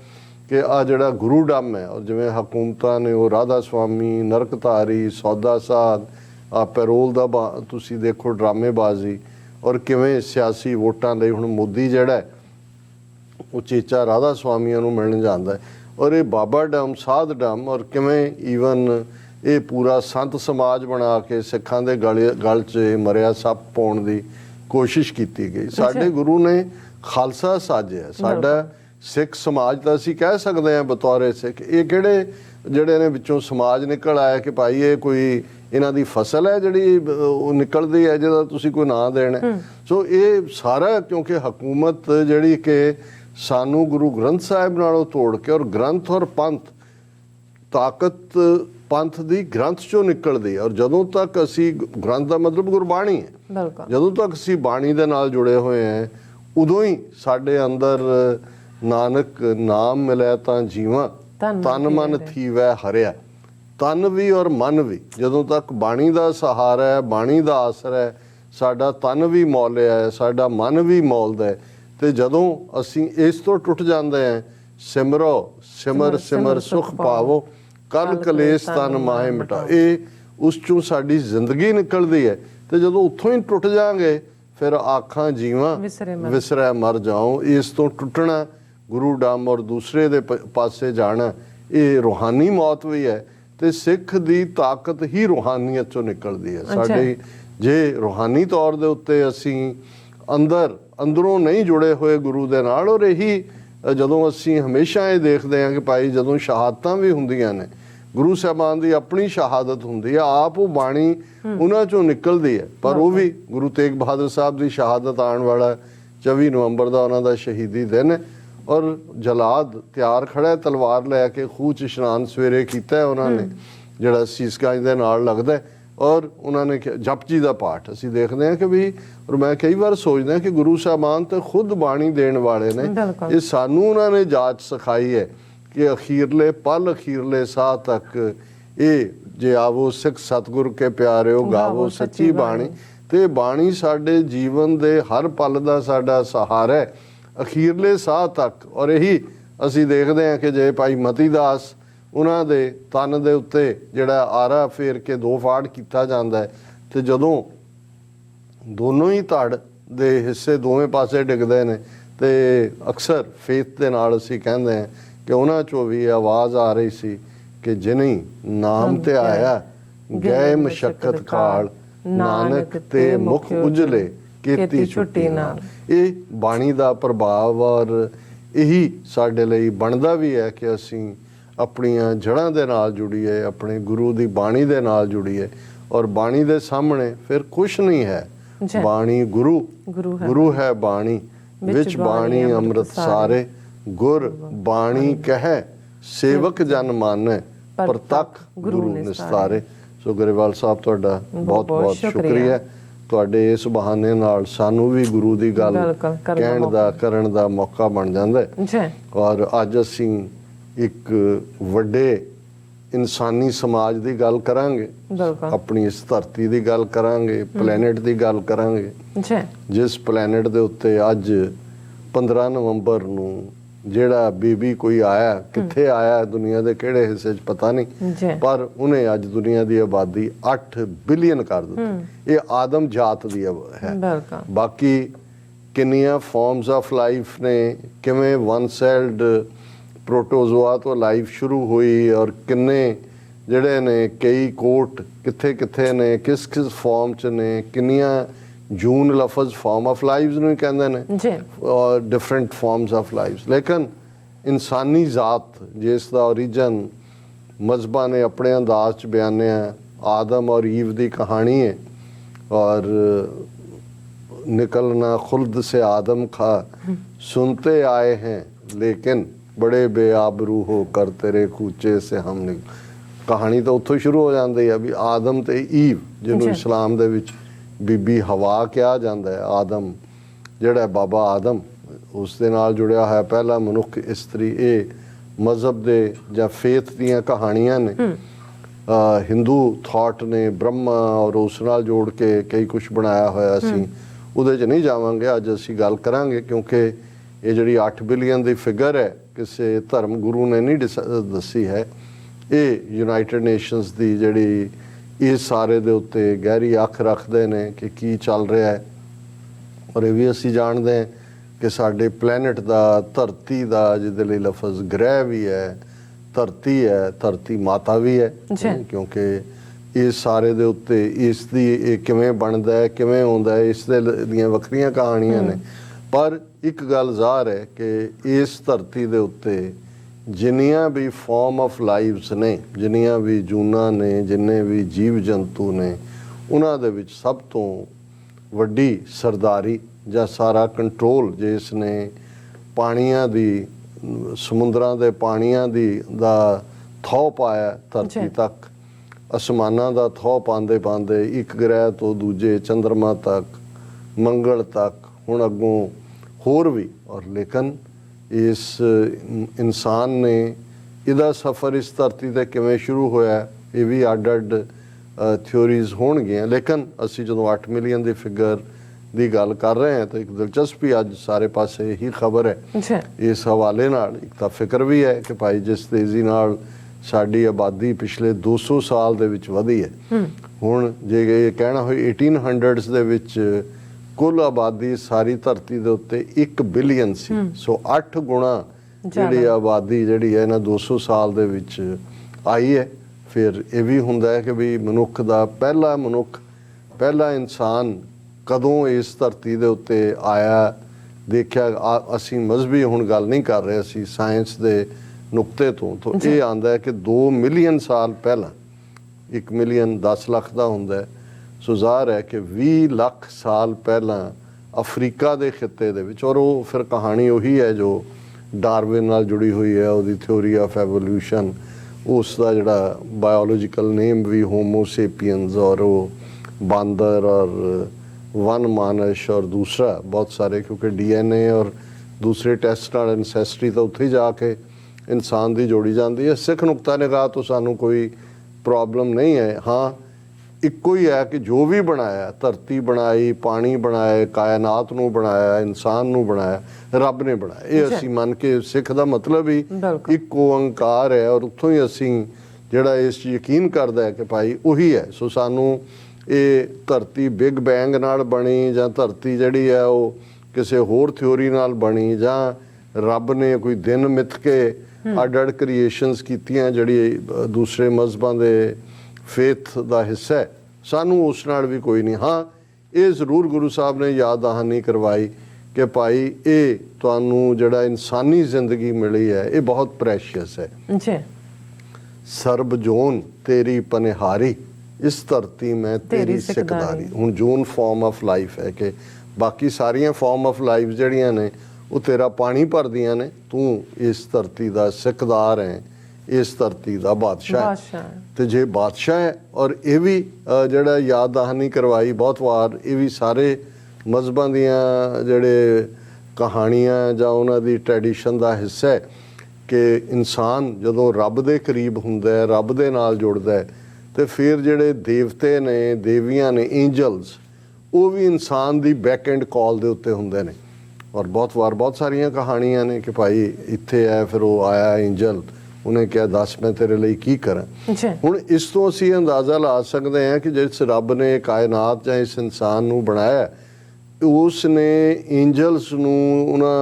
ਕਿ ਆ ਜਿਹੜਾ ਗੁਰੂ ਡੰਮ ਹੈ, ਔਰ ਜਿਵੇਂ ਹਕੂਮਤਾਂ ਨੇ ਉਹ ਰਾਧਾ ਸਵਾਮੀ, ਨਰਕਧਾਰੀ, ਸੌਦਾ ਸਾਧ, ਆ ਪੈਰੋਲ ਦਾ ਤੁਸੀਂ ਦੇਖੋ ਡਰਾਮੇਬਾਜ਼ੀ, ਔਰ ਕਿਵੇਂ ਸਿਆਸੀ ਵੋਟਾਂ ਲਈ ਹੁਣ ਮੋਦੀ ਜਿਹੜਾ ਉਹ ਚੇਚਾ ਰਾਧਾ ਸਵਾਮੀਆਂ ਨੂੰ ਮਿਲਣ ਜਾਂਦਾ ਹੈ, ਔਰ ਇਹ ਬਾਬਾ ਡੰਮ, ਸਾਧ ਡੰਮ, ਔਰ ਕਿਵੇਂ ਈਵਨ ਇਹ ਪੂਰਾ ਸੰਤ ਸਮਾਜ ਬਣਾ ਕੇ ਸਿੱਖਾਂ ਦੇ ਗਲ 'ਚ ਮਰਿਆ ਸੱਪ ਪਾਉਣ ਦੀ ਕੋਸ਼ਿਸ਼ ਕੀਤੀ ਗਈ। ਸਾਡੇ ਗੁਰੂ ਨੇ ਖਾਲਸਾ ਸਾਜਿਆ, ਸਾਡਾ ਸਿੱਖ ਸਮਾਜ ਤਾਂ ਅਸੀਂ ਕਹਿ ਸਕਦੇ ਹਾਂ ਬਤੌਰੇ ਸਿੱਖ। ਇਹ ਕਿਹੜੇ ਜਿਹੜੇ ਨੇ ਵਿੱਚੋਂ ਸਮਾਜ ਨਿਕਲ ਆਇਆ ਕਿ ਭਾਈ ਇਹ ਕੋਈ ਇਹਨਾਂ ਦੀ ਫਸਲ ਹੈ ਜਿਹੜੀ ਉਹ ਨਿਕਲਦੀ ਹੈ ਜਿਹਦਾ ਤੁਸੀਂ ਕੋਈ ਨਾਂ ਦੇਣਾ। ਸੋ ਇਹ ਸਾਰਾ ਕਿਉਂਕਿ ਹਕੂਮਤ ਜਿਹੜੀ ਕਿ ਸਾਨੂੰ ਗੁਰੂ ਗ੍ਰੰਥ ਸਾਹਿਬ ਨਾਲੋਂ ਤੋੜ ਕੇ, ਔਰ ਗ੍ਰੰਥ ਔਰ ਪੰਥ, ਤਾਕਤ ਪੰਥ ਦੀ ਗ੍ਰੰਥ ਚੋਂ ਨਿਕਲਦੀ ਹੈ। ਔਰ ਜਦੋਂ ਤੱਕ ਅਸੀਂ, ਗ੍ਰੰਥ ਦਾ ਮਤਲਬ ਗੁਰਬਾਣੀ ਹੈ, ਜਦੋਂ ਤੱਕ ਅਸੀਂ ਬਾਣੀ ਦੇ ਨਾਲ ਜੁੜੇ ਹੋਏ ਹਾਂ ਉਦੋਂ ਹੀ ਸਾਡੇ ਅੰਦਰ ਨਾਨਕ ਨਾਮ ਮਿਲਿਆ ਤਾਂ ਜੀਵਾਂ, ਤਨ ਮਨ ਥੀਵੈ ਹਰਿਆ। ਤਨ ਵੀ ਔਰ ਮਨ ਵੀ, ਜਦੋਂ ਤੱਕ ਬਾਣੀ ਦਾ ਸਹਾਰਾ ਹੈ, ਬਾਣੀ ਦਾ ਆਸਰਾ ਹੈ, ਸਾਡਾ ਤਨ ਵੀ ਮੌਲਿਆ ਹੈ, ਸਾਡਾ ਮਨ ਵੀ ਮੌਲਦਾ ਹੈ। ਤੇ ਜਦੋਂ ਅਸੀਂ ਇਸ ਤੋਂ ਟੁੱਟ ਜਾਂਦੇ ਹਾਂ, ਸਿਮਰੋ ਸਿਮਰ ਸਿਮਰ ਸੁਖ ਪਾਵੋ, ਕਲ ਕਲੇਸ਼ ਤਨ ਮਾਹੇ ਮਿਟਾ, ਇਹ ਉਸ ਚੋਂ ਸਾਡੀ ਜ਼ਿੰਦਗੀ ਨਿਕਲਦੀ ਹੈ। ਤੇ ਜਦੋਂ ਉੱਥੋਂ ਹੀ ਟੁੱਟ ਜਾਾਂਗੇ ਫਿਰ ਆਖਾਂ ਜੀਵਾਂ ਵਿਸਰੈ ਮਰ ਜਾਓ। ਇਸ ਤੋਂ ਟੁੱਟਣਾ, ਗੁਰੂ ਡੰਮ ਔਰ ਦੂਸਰੇ ਦੇ ਪਾਸੇ ਜਾਣਾ, ਇਹ ਰੂਹਾਨੀ ਮੌਤ ਵੀ ਹੈ। ਤੇ ਸਿੱਖ ਦੀ ਤਾਕਤ ਹੀ ਰੂਹਾਨੀਅਤ ਚੋਂ ਨਿਕਲਦੀ ਹੈ। ਸਾਡੇ ਜੇ ਰੂਹਾਨੀ ਤੌਰ ਦੇ ਉੱਤੇ ਅਸੀਂ ਅੰਦਰੋਂ ਨਹੀਂ ਜੁੜੇ ਹੋਏ ਗੁਰੂ ਦੇ ਨਾਲ, ਔਰ ਇਹੀ ਜਦੋਂ ਅਸੀਂ ਹਮੇਸ਼ਾ ਇਹ ਦੇਖਦੇ ਹਾਂ ਕਿ ਭਾਈ ਜਦੋਂ ਸ਼ਹਾਦਤਾਂ ਵੀ ਹੁੰਦੀਆਂ ਨੇ, ਗੁਰੂ ਸਾਹਿਬਾਨ ਦੀ ਆਪਣੀ ਸ਼ਹਾਦਤ ਹੁੰਦੀ ਹੈ, ਆਪ ਉਹ ਬਾਣੀ ਉਹਨਾਂ ਚੋਂ ਨਿਕਲਦੀ ਹੈ। ਪਰ ਉਹ ਵੀ ਗੁਰੂ ਤੇਗ ਬਹਾਦਰ ਸਾਹਿਬ ਦੀ ਸ਼ਹਾਦਤ ਆਉਣ ਵਾਲਾ 24 ਨਵੰਬਰ ਦਾ ਉਹਨਾਂ ਦਾ ਸ਼ਹੀਦੀ ਦਿਨ ਹੈ, ਔਰ ਜਲਾਦ ਤਿਆਰ ਖੜਾ ਤਲਵਾਰ ਲੈ ਕੇ, ਖੂਹ 'ਚ ਇਸ਼ਨਾਨ ਸਵੇਰੇ ਕੀਤਾ ਉਹਨਾਂ ਨੇ ਜਿਹੜਾ ਸੀਸਗੰਜ ਦੇ ਨਾਲ ਲੱਗਦਾ, ਔਰ ਉਹਨਾਂ ਨੇ ਜਪਜੀ ਦਾ ਪਾਠ ਅਸੀਂ ਦੇਖਦੇ ਹਾਂ ਕਿ ਵੀ, ਔਰ ਮੈਂ ਕਈ ਵਾਰ ਸੋਚਦਾ ਕਿ ਗੁਰੂ ਸਾਹਿਬਾਨ ਤੇ ਖੁਦ ਬਾਣੀ ਦੇਣ ਵਾਲੇ ਨੇ। ਇਹ ਸਾਨੂੰ ਉਹਨਾਂ ਨੇ ਜਾਚ ਸਿਖਾਈ ਹੈ ਕਿ ਅਖੀਰਲੇ ਪਲ, ਅਖੀਰਲੇ ਸਾਹ ਤੱਕ ਇਹ ਜੇ ਆਵੋ ਸਿੱਖ ਸਤਿਗੁਰ ਕੇ ਪਿਆਰਿਓ ਗਾਵੋ ਸੱਚੀ ਬਾਣੀ। ਤੇ ਬਾਣੀ ਸਾਡੇ ਜੀਵਨ ਦੇ ਹਰ ਪਲ ਦਾ ਸਾਡਾ ਸਹਾਰਾ ਹੈ ਅਖੀਰਲੇ ਸਾਹ ਤੱਕ। ਔਰ ਇਹੀ ਅਸੀਂ ਦੇਖਦੇ ਹਾਂ ਕਿ ਜੇ ਭਾਈ ਮਤੀ ਦਾਸ, ਉਹਨਾਂ ਦੇ ਤਨ ਦੇ ਉੱਤੇ ਜਿਹੜਾ ਆਰਾ ਫੇਰ ਕੇ 2 ਫਾੜ ਕੀਤਾ ਜਾਂਦਾ ਹੈ, ਤੇ ਜਦੋਂ ਦੋਨੋਂ ਹੀ ਧੜ ਦੇ ਹਿੱਸੇ ਦੋਵੇਂ ਪਾਸੇ ਡਿੱਗਦੇ ਨੇ, ਤੇ ਅਕਸਰ ਫੇਥ ਦੇ ਨਾਲ ਅਸੀਂ ਕਹਿੰਦੇ ਹਾਂ ਕਿ ਉਹਨਾਂ 'ਚੋਂ ਵੀ ਆਵਾਜ਼ ਆ ਰਹੀ ਸੀ ਕਿ ਜਿਨੀ ਨਾਮ ਤੇ ਆਇਆ ਗਏ ਮਸ਼ੱਕਤ ਕਾਲ, ਨਾਨਕ ਤੇ ਮੁਖ ਉਜਲੇ ਕੀਤੀ ਛੁੱਟੀ ਨਾਲ। ਇਹ ਬਾਣੀ ਦਾ ਪ੍ਰਭਾਵ, ਔਰ ਇਹੀ ਸਾਡੇ ਲਈ ਬਣਦਾ ਵੀ ਹੈ ਕਿ ਅਸੀਂ ਆਪਣੀਆਂ ਜੜ੍ਹਾਂ ਦੇ ਨਾਲ ਜੁੜੀਏ, ਆਪਣੇ ਗੁਰੂ ਦੀ ਬਾਣੀ ਦੇ ਨਾਲ ਜੁੜੀਏ। ਔਰ ਬਾਣੀ ਦੇ ਸਾਹਮਣੇ ਫਿਰ ਕੁਛ ਨਹੀਂ ਹੈ, ਬਾਣੀ ਗੁਰੂ ਹੈ ਬਾਣੀ, ਵਿੱਚ ਬਾਣੀ ਅੰਮ੍ਰਿਤ ਸਾਰੇ, ਗੁਰ ਬਾਣੀ ਕਹੈ ਸੇਵਕ ਜਨ ਮਾਨੈ, ਪ੍ਰਤੱਖ ਗੁਰੂ ਨਿਸਤਾਰੇ। ਸੋ ਗਰੇਵਾਲ ਸਾਹਿਬ ਤੁਹਾਡਾ ਬਹੁਤ ਬਹੁਤ ਸ਼ੁਕਰੀਆ। ਤੁਹਾਡੇ ਇਸ ਬਹਾਨੇ ਨਾਲ ਸਾਨੂੰ ਵੀ ਗੁਰੂ ਦੀ ਗੱਲ ਕਹਿਣ ਦਾ, ਕਰਨ ਦਾ ਮੌਕਾ ਬਣ ਜਾਂਦਾ ਹੈ। ਔਰ ਅੱਜ ਅਸੀਂ ਇੱਕ ਵੱਡੇ ਇਨਸਾਨੀ ਸਮਾਜ ਦੀ ਗੱਲ ਕਰਾਂਗੇ, ਆਪਣੀ ਇਸ ਧਰਤੀ ਦੀ ਗੱਲ ਕਰਾਂਗੇ, ਪਲੈਨਟ ਦੀ ਗੱਲ ਕਰਾਂਗੇ, ਜਿਸ ਪਲੈਨਟ ਦੇ ਉੱਤੇ ਅੱਜ 15 ਨਵੰਬਰ ਨੂੰ ਜਿਹੜਾ ਬੀਬੀ ਕੋਈ ਆਇਆ, ਕਿੱਥੇ ਆਇਆ, ਦੁਨੀਆ ਦੇ ਕਿਹੜੇ ਹਿੱਸੇ 'ਚ ਪਤਾ ਨਹੀਂ, ਪਰ ਉਹਨੇ ਅੱਜ ਦੁਨੀਆ ਦੀ ਆਬਾਦੀ 8 ਬਿਲੀਅਨ ਕਰ ਦਿੱਤੀ। ਇਹ ਆਦਮ ਜਾਤ ਦੀ ਹੈ। ਬਾਕੀ ਕਿੰਨੀਆਂ ਫਾਰਮਸ ਆਫ ਲਾਈਫ ਨੇ, ਕਿਵੇਂ ਵਨ ਸੈਲਡ ਪ੍ਰੋਟੋਜ਼ੋਆ ਤੋਂ ਲਾਈਫ ਸ਼ੁਰੂ ਹੋਈ, ਔਰ ਕਿੰਨੇ ਜਿਹੜੇ ਨੇ ਕਈ ਕੋਟ ਕਿੱਥੇ ਕਿੱਥੇ ਨੇ, ਕਿਸ ਕਿਸ ਫਾਰਮ 'ਚ ਨੇ, ਕਿੰਨੀਆਂ ਜੂਨ ਲਫ਼ਜ਼ ਫਾਰਮ ਆਫ ਲਾਈਵਸ ਨੂੰ ਹੀ ਕਹਿੰਦੇ ਨੇ ਜੀ ਡਿਫਰੈਂਟ ਫਾਰਮਸ ਆਫ ਲਾਈਵਸ। ਲੇਕਿਨ ਇਨਸਾਨੀ ਜ਼ਾਤ ਜਿਸ ਦਾ ਓਰੀਜਨ ਮਜ਼ਹਬਾਂ ਨੇ ਆਪਣੇ ਅੰਦਾਜ਼ 'ਚ ਬਿਆਨਿਆ, आदम और ईव ਦੀ कहानी है और निकलना खुल्द से आदम खा सुनते आए हैं लेकिन बड़े बेआबरू होकर तेरे कूचे से हम कहानी तो उत्थों शुरू हो जाती है भी आदम ते ईव जिन्होंने इस्लाम दे विच बीबी हवा कहा जाता है। आदम जिहड़ा बाबा आदम उस दे नाल जुड़िया है पहला मनुख इस्त्री। ये मजहब दे जां फेथ दीयां कहानियां ने, हिंदू थॉट ने ब्रह्मा और उस नाल जोड़ के कई कुछ बनाया होया। असी उहदे च नहीं जावांगे, अज असी गल करांगे क्योंकि ये जिहड़ी 8 बिलियन दी फिगर है किसी धर्म गुरु ने नहीं दसी है, ये यूनाइटेड नेशनस दी जिहड़ी इस सारे दे उत्ते गहरी अख रखदे ने कि की चल रहा है। और ये भी असी जानते हैं कि साडे प्लैनेट दा धरती दा जिहदे लई लफज ग्रह भी है, धरती है, धरती माता भी है क्योंकि इस सारे दे उत्ते इसदी किवें बनदा है, किवें होंदा है, इस दियां वक्रियां कहानियां ने। पर एक गल ज़ाहिर है कि इस धरती दे उत्ते जिन्नियां भी फॉर्म ऑफ लाइव्स ने, जिन्नियां भी जूना ने, जिन्ने भी जीव जंतु ने, उन्हां दे विच सब तो वड्डी सरदारी जां सारा कंट्रोल जिसने पाणियां दी समुद्रां दे पाणियां दी दा थौ पाया धरती तक, आसमानां दा थौ पांदे पांदे एक ग्रह तो दूजे चंद्रमा तक, मंगल तक, हुण अगों होर भी। और लेकिन इस इंसान ने इहदा सफ़र इस धरती ते किवें शुरू होया, ये भी अड अड थ्योरीज होणगियां। लेकिन असी जदों 8 मिलियन दी फिगर ਦੀ ਗੱਲ ਕਰ ਰਹੇ हैं तो एक दिलचस्पी अज सारे पासे यही खबर है इस हवाले नाल। एक तो फिक्र भी है कि भाई जिस तेज़ी नाल साडी आबादी पिछले 200 साल दे विच वधी है, हुण जे ये कहना होए 1800s दे विच कुल आबादी सारी धरती दे उत्ते 1 बिलियन सी। सो 8 गुणा जिहड़ी आबादी जिहड़ी है इन्हां 200 साल दे विच आई है। फिर ये भी हुंदा है कि भी मनुख दा पहला इंसान कदों इस धरती दे उत्ते आया देखिया। असी मजहबी हुण गल नहीं कर रहे, असी साइंस दे नुकते तो ये आंदा है कि 2 मिलियन साल पहला, 1 मिलियन 10 लाख का हुंदा है, सो ज़ाहिर है कि 20 लाख साल पहला अफ्रीका के खिते दे विच। और वो फिर कहानी उही है जो डार्विन नाल जुड़ी हुई है, उसकी थ्योरी ऑफ एवोल्यूशन, उसका जिहड़ा बायोलॉजिकल नेम भी होमोसेपियंस, और वो बांदर और वन मानस और दूसरा बहुत सारे, क्योंकि DNA और दूसरे टेस्ट नाल एनसैसटरी तो उत्थे जाके इंसान की जोड़ी जाती है। सिख नुकता निगाह तो सानू कोई प्रॉब्लम नहीं है। हाँ, इक्को ही है कि जो भी बनाया, धरती बनाई, पानी बनाए, कायनात नू बनाया, इंसान नू बनाया, रब ने बनाया। ये असी मन के सिख दा मतलब ही इक्को ओंकार है। और उत्थों ही असी जिहड़ा इस यकीन करदा है कि भाई उही है। सो सानू ये धरती बिग बैंग नाल बनी जां धरती जिहड़ी है वो किसी होर थ्योरी नाल बनी जां रब ने कोई दिन मिथ के अड अड क्रिएशनस कीतियां जिहड़ी दूसरे मजहबां दे फेथ दा हिस्सा है, सानू उस नाल भी कोई नहीं। हाँ, ये जरूर गुरु साहब ने याद दहानी करवाई कि भाई ये तुहानू जिहड़ा इंसानी जिंदगी मिली है ये बहुत प्रैशियस है जी। सरबजोन तेरी पनिहारी, इस धरती में तेरी सिकदारी। हुण जोन फॉर्म ऑफ लाइफ है कि बाकी सारियां फॉर्म ऑफ लाइफ जड़ियां ने वो तेरा पानी भरदियां ने, तू इस धरती दा सिकदार है, इस धरती दा बादशाह है। तो जे बादशाह है, और ये भी जिहड़ा याद दहानी करवाई बहुत बार, ये भी सारे मजहबां दियां जिहड़े कहानियां जां उन्हां दी ट्रैडिशन दा हिस्सा है कि इंसान जदों रब दे करीब हुंदा है, रब दे नाल जुड़दा है, तो फिर जिहड़े देवते ने, देवियां ने, एंजल्स, वो भी इंसान दी बैक एंड कॉल दे उत्ते हुंदे ने। और बहुत बार बहुत सारियां कहानियां ने कि भाई इत्थे है, फिर वो आया एंजल, उन्हें कहा दस मैं तेरे लिए की करा। हुण इस तो असीं अंदाज़ा ला सकते हैं कि जिस रब ने कायनात जां इस इंसान नूं बनाया, उसने एंजल्स नूं उन्हां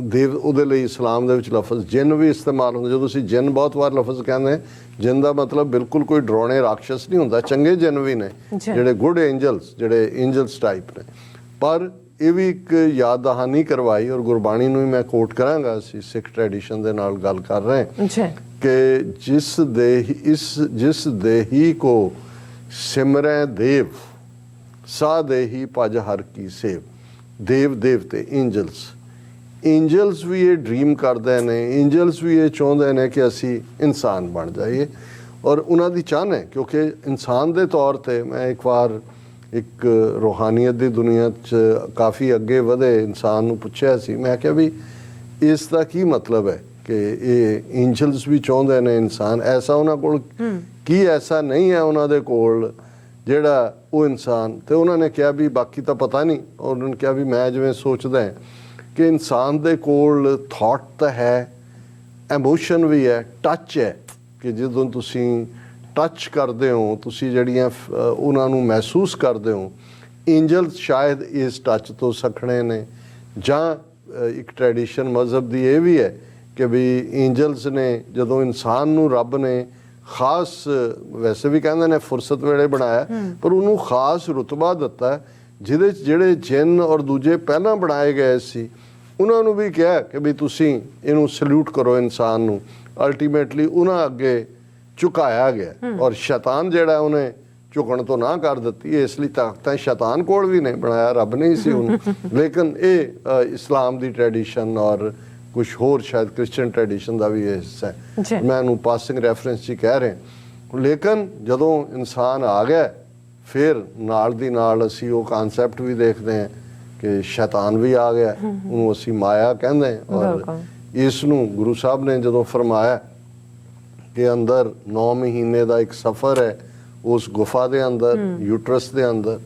ਦੇਵ ਉਹਦੇ ਲਈ ਇਸਲਾਮ ਦੇ ਵਿੱਚ ਲਫ਼ਜ਼ ਜਿੰਨ ਵੀ ਇਸਤੇਮਾਲ ਹੁੰਦਾ। ਜਦੋਂ ਅਸੀਂ ਜਿੰਨ ਬਹੁਤ ਵਾਰ ਲਫ਼ਜ਼ ਕਹਿੰਦੇ, ਜਿੰਨ ਦਾ ਮਤਲਬ ਬਿਲਕੁਲ ਕੋਈ ਡਰਾਉਣੇ ਰਾਖਸ਼ ਨਹੀਂ ਹੁੰਦਾ, ਚੰਗੇ ਜਿੰਨ ਵੀ ਨੇ ਜਿਹੜੇ ਗੁੱਡ ਐਂਜਲਸ, ਜਿਹੜੇ ਐਂਜਲਸ ਟਾਈਪ ਨੇ। ਪਰ ਇਹ ਵੀ ਇੱਕ ਯਾਦ ਦਹਾਨੀ ਕਰਵਾਈ, ਔਰ ਗੁਰਬਾਣੀ ਨੂੰ ਹੀ ਮੈਂ ਕੋਟ ਕਰਾਂਗਾ, ਅਸੀਂ ਸਿੱਖ ਟ੍ਰੈਡੀਸ਼ਨ ਦੇ ਨਾਲ ਗੱਲ ਕਰ ਰਹੇ ਹਾਂ ਕਿ ਜਿਸ ਦੇਹੀ ਕੋ ਸਿਮਰੈ ਦੇਵ ਸਾ ਦੇਹੀ ਭਜ ਹਰ ਕੀ ਸੇਵ। ਦੇਵ ਦੇਵਤੇ ਐਂਜਲਸ ਵੀ ਇਹ ਡ੍ਰੀਮ ਕਰਦੇ ਨੇ, ਐਂਜਲਸ ਵੀ ਇਹ ਚਾਹੁੰਦੇ ਨੇ ਕਿ ਅਸੀਂ ਇਨਸਾਨ ਬਣ ਜਾਈਏ, ਔਰ ਉਹਨਾਂ ਦੀ ਚਾਹਨ ਹੈ। ਕਿਉਂਕਿ ਇਨਸਾਨ ਦੇ ਤੌਰ ਤੇ ਮੈਂ ਇੱਕ ਵਾਰ ਇੱਕ ਰੂਹਾਨੀਅਤ ਦੀ ਦੁਨੀਆ 'ਚ ਕਾਫੀ ਅੱਗੇ ਵਧੇ ਇਨਸਾਨ ਨੂੰ ਪੁੱਛਿਆ ਸੀ, ਮੈਂ ਕਿਹਾ ਵੀ ਇਸ ਦਾ ਕੀ ਮਤਲਬ ਹੈ ਕਿ ਇਹ ਐਂਜਲਸ ਵੀ ਚਾਹੁੰਦੇ ਨੇ ਇਨਸਾਨ, ਐਸਾ ਉਹਨਾਂ ਕੋਲ ਕੀ ਐਸਾ ਨਹੀਂ ਹੈ ਉਹਨਾਂ ਦੇ ਕੋਲ ਜਿਹੜਾ ਉਹ ਇਨਸਾਨ। ਤੇ ਉਹਨਾਂ ਨੇ ਕਿਹਾ ਵੀ ਬਾਕੀ ਤਾਂ ਪਤਾ ਨਹੀਂ। ਉਹਨਾਂ ਨੇ ਕਿਹਾ ਵੀ ਮੈਂ ਜਿਵੇਂ ਸੋਚਦਾ ਕਿ ਇਨਸਾਨ ਦੇ ਕੋਲ ਥਾਟ ਤਾਂ ਹੈ, ਐਮੋਸ਼ਨ ਵੀ ਹੈ, ਟੱਚ ਹੈ, ਕਿ ਜਦੋਂ ਤੁਸੀਂ ਟੱਚ ਕਰਦੇ ਹੋ, ਤੁਸੀਂ ਜਿਹੜੀਆਂ ਉਹਨਾਂ ਨੂੰ ਮਹਿਸੂਸ ਕਰਦੇ ਹੋ। ਐਂਜਲ ਸ਼ਾਇਦ ਇਸ ਟੱਚ ਤੋਂ ਸਖਣੇ ਨੇ, ਜਾਂ ਇੱਕ ਟ੍ਰੈਡੀਸ਼ਨ ਮਜ਼ਹਬ ਦੀ ਇਹ ਵੀ ਹੈ ਕਿ ਵੀ ਐਂਜਲਸ ਨੇ ਜਦੋਂ ਇਨਸਾਨ ਨੂੰ ਰੱਬ ਨੇ ਖਾਸ, ਵੈਸੇ ਵੀ ਕਹਿੰਦੇ ਨੇ ਫੁਰਸਤ ਵੇਲੇ ਬਣਾਇਆ, ਪਰ ਉਹਨੂੰ ਖਾਸ ਰੁਤਬਾ ਦਿੱਤਾ ਜਿਹਦੇ 'ਚ ਜਿਹੜੇ ਜਿੰਨ ਔਰ ਦੂਜੇ ਪਹਿਲਾਂ ਬਣਾਏ ਗਏ ਸੀ ਉਹਨਾਂ ਨੂੰ ਵੀ ਕਿਹਾ ਕਿ ਵੀ ਤੁਸੀਂ ਇਹਨੂੰ ਸਲੂਟ ਕਰੋ ਇਨਸਾਨ ਨੂੰ। ਅਲਟੀਮੇਟਲੀ ਉਹਨਾਂ ਅੱਗੇ ਝੁਕਾਇਆ ਗਿਆ, ਔਰ ਸ਼ੈਤਾਨ ਜਿਹੜਾ ਉਹਨੇ ਝੁਕਣ ਤੋਂ ਨਾ ਕਰ ਦਿੱਤੀ। ਇਸ ਲਈ ਤਾਕਤਾਂ ਸ਼ੈਤਾਨ ਕੋਲ ਵੀ ਨਹੀਂ, ਬਣਾਇਆ ਰੱਬ ਨੇ ਸੀ ਉਹਨੂੰ। ਲੇਕਿਨ ਇਹ ਇਸਲਾਮ ਦੀ ਟ੍ਰੈਡੀਸ਼ਨ ਔਰ ਕੁਝ ਹੋਰ ਸ਼ਾਇਦ ਕ੍ਰਿਸਚਨ ਟ੍ਰੈਡੀਸ਼ਨ ਦਾ ਵੀ ਇਹ ਹਿੱਸਾ ਹੈ। ਮੈਂ ਉਹਨੂੰ ਪਾਸਿੰਗ ਰੈਫਰੈਂਸ 'ਚ ਕਹਿ ਰਿਹਾ। ਲੇਕਿਨ ਜਦੋਂ ਇਨਸਾਨ ਆ ਗਿਆ, ਫਿਰ ਨਾਲ ਦੀ ਨਾਲ ਅਸੀਂ ਉਹ ਕਨਸੈਪਟ ਵੀ ਦੇਖਦੇ ਹਾਂ ਕਿ ਸ਼ੈਤਾਨ ਵੀ ਆ ਗਿਆ, ਉਹਨੂੰ ਅਸੀਂ ਮਾਇਆ ਕਹਿੰਦੇ। ਔਰ ਇਸ ਨੂੰ ਗੁਰੂ ਸਾਹਿਬ ਨੇ ਜਦੋਂ ਫਰਮਾਇਆ ਕਿ ਅੰਦਰ 9 ਮਹੀਨੇ ਦਾ ਇੱਕ ਸਫ਼ਰ ਹੈ ਉਸ ਗੁਫਾ ਦੇ ਅੰਦਰ, ਯੂਟਰਸ ਦੇ ਅੰਦਰ,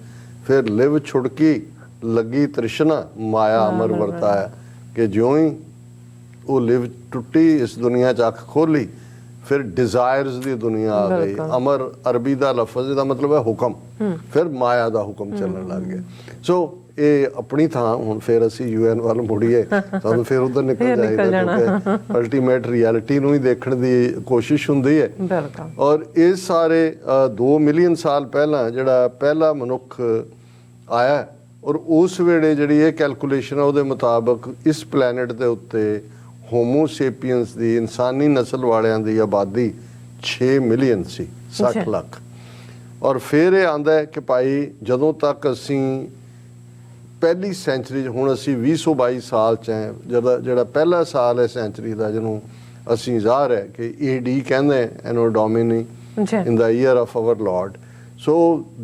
ਫਿਰ ਲਿਵ ਛੁੜਕੀ ਲੱਗੀ ਤ੍ਰਿਸ਼ਨਾ ਮਾਇਆ ਅਮਰ ਵਰਤਾਇਆ, ਕਿ ਜਿਉਂ ਹੀ ਉਹ ਲਿਵ ਟੁੱਟੀ ਇਸ ਦੁਨੀਆ 'ਚ ਅੱਖ ਖੋਲੀ, ਫਿਰ ਡਿਜ਼ਾਇਰਸ ਦੀ ਦੁਨੀਆ ਆ ਗਈ। ਅਮਰ ਅਰਬੀ ਦਾ ਲਫ਼ਜ਼, ਇਹਦਾ ਮਤਲਬ ਹੈ ਹੁਕਮ, ਫਿਰ ਮਾਇਆ ਦਾ ਹੁਕਮ ਚੱਲਣ ਲੱਗ ਗਿਆ। ਸੋ ਇਹ ਆਪਣੀ ਥਾਂ ਹੁਣ ਫਿਰ ਅਸੀਂ ਯੂਐਨ ਵੱਲ ਮੁੜੀਏ, ਸਾਨੂੰ ਫਿਰ ਉਧਰ ਨਿਕਲ ਜਾਈਦਾ, ਕਿਉਂਕਿ ਅਲਟੀਮੇਟ ਰਿਐਲਿਟੀ ਨੂੰ ਹੀ ਦੇਖਣ ਦੀ ਕੋਸ਼ਿਸ਼ ਹੁੰਦੀ ਹੈ। ਔਰ ਇਹ ਸਾਰੇ 2 ਮਿਲੀਅਨ ਸਾਲ ਪਹਿਲਾਂ ਜਿਹੜਾ ਪਹਿਲਾ ਮਨੁੱਖ ਆਇਆ, ਔਰ ਉਸ ਵੇਲੇ ਜਿਹੜੀ ਇਹ ਕੈਲਕੂਲੇਸ਼ਨ ਹੈ ਉਹਦੇ ਮੁਤਾਬਕ ਇਸ ਪਲੈਨਟ ਦੇ ਉੱਤੇ ਹੋਮੋ ਸੇਪੀਅੰਸ ਦੀ, ਇਨਸਾਨੀ ਨਸਲ ਵਾਲਿਆਂ ਦੀ ਆਬਾਦੀ 6 ਮਿਲੀਅਨ ਸੀ, 60 ਲੱਖ। ਔਰ ਫਿਰ ਇਹ ਆਉਂਦਾ ਹੈ ਕਿ ਭਾਈ ਜਦੋਂ ਤੱਕ ਅਸੀਂ ਪਹਿਲੀ ਸੈਂਚਰੀ 'ਚ, ਹੁਣ ਅਸੀਂ 2022 ਸਾਲ 'ਚ ਹੈ, ਜਿਹੜਾ ਪਹਿਲਾ ਸਾਲ ਹੈ ਸੈਂਚਰੀ ਦਾ, ਜਿਹਨੂੰ ਅਸੀਂ ਜ਼ਾਹਰ ਹੈ ਕਿ AD ਕਹਿੰਦੇ ਐਨੋ ਡੋਮਿਨੀ, ਇਨ ਦਾ ਈਅਰ ਆਫ ਆਵਰ ਲਾਰਡ। ਸੋ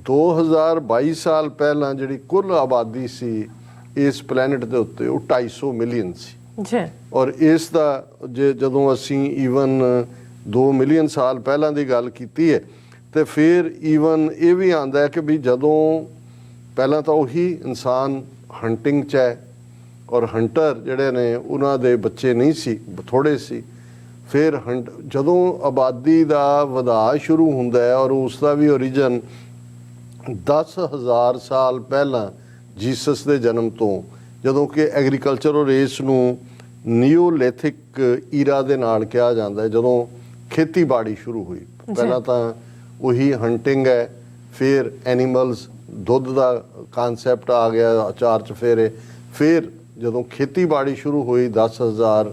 2022 ਸਾਲ ਪਹਿਲਾਂ ਜਿਹੜੀ ਕੁੱਲ ਆਬਾਦੀ ਸੀ ਇਸ ਪਲੈਨਟ ਦੇ ਉੱਤੇ, ਉਹ 250 ਮਿਲੀਅਨ ਸੀ। ਔਰ ਇਸ ਦਾ ਜਦੋਂ ਅਸੀਂ ਈਵਨ 2 ਮਿਲੀਅਨ ਸਾਲ ਪਹਿਲਾਂ ਦੀ ਗੱਲ ਕੀਤੀ ਹੈ, ਤੇ ਫਿਰ ਈਵਨ ਇਹ ਵੀ ਆਉਂਦਾ ਹੈ ਕਿ ਵੀ ਜਦੋਂ ਪਹਿਲਾਂ ਤਾਂ ਉਹੀ ਇਨਸਾਨ ਹੰਟਿੰਗ 'ਚ ਹੈ, ਔਰ ਹੰਟਰ ਜਿਹੜੇ ਨੇ ਉਹਨਾਂ ਦੇ ਬੱਚੇ ਨਹੀਂ ਸੀ, ਥੋੜ੍ਹੇ ਸੀ। ਫਿਰ ਜਦੋਂ ਆਬਾਦੀ ਦਾ ਵਧਾਅ ਸ਼ੁਰੂ ਹੁੰਦਾ ਹੈ, ਔਰ ਉਸ ਦਾ ਵੀ ਓਰੀਜਨ 10,000 ਸਾਲ ਪਹਿਲਾਂ ਜੀਸਸ ਦੇ ਜਨਮ ਤੋਂ, ਜਦੋਂ ਕਿ ਐਗਰੀਕਲਚਰ ਔਰ ਇਸ ਨੂੰ ਨਿਓਲਿਥਿਕ ਈਰਾ ਦੇ ਨਾਲ ਕਿਹਾ ਜਾਂਦਾ ਹੈ, ਜਦੋਂ ਖੇਤੀਬਾੜੀ ਸ਼ੁਰੂ ਹੋਈ। ਪਹਿਲਾਂ ਤਾਂ ਉਹੀ ਹੰਟਿੰਗ ਹੈ, ਫਿਰ ਐਨੀਮਲਸ, ਦੁੱਧ ਦਾ ਕਨਸੈਪਟ ਆ ਗਿਆ 4 ਚੁਫੇਰੇ। ਫਿਰ ਜਦੋਂ ਖੇਤੀਬਾੜੀ ਸ਼ੁਰੂ ਹੋਈ 10,000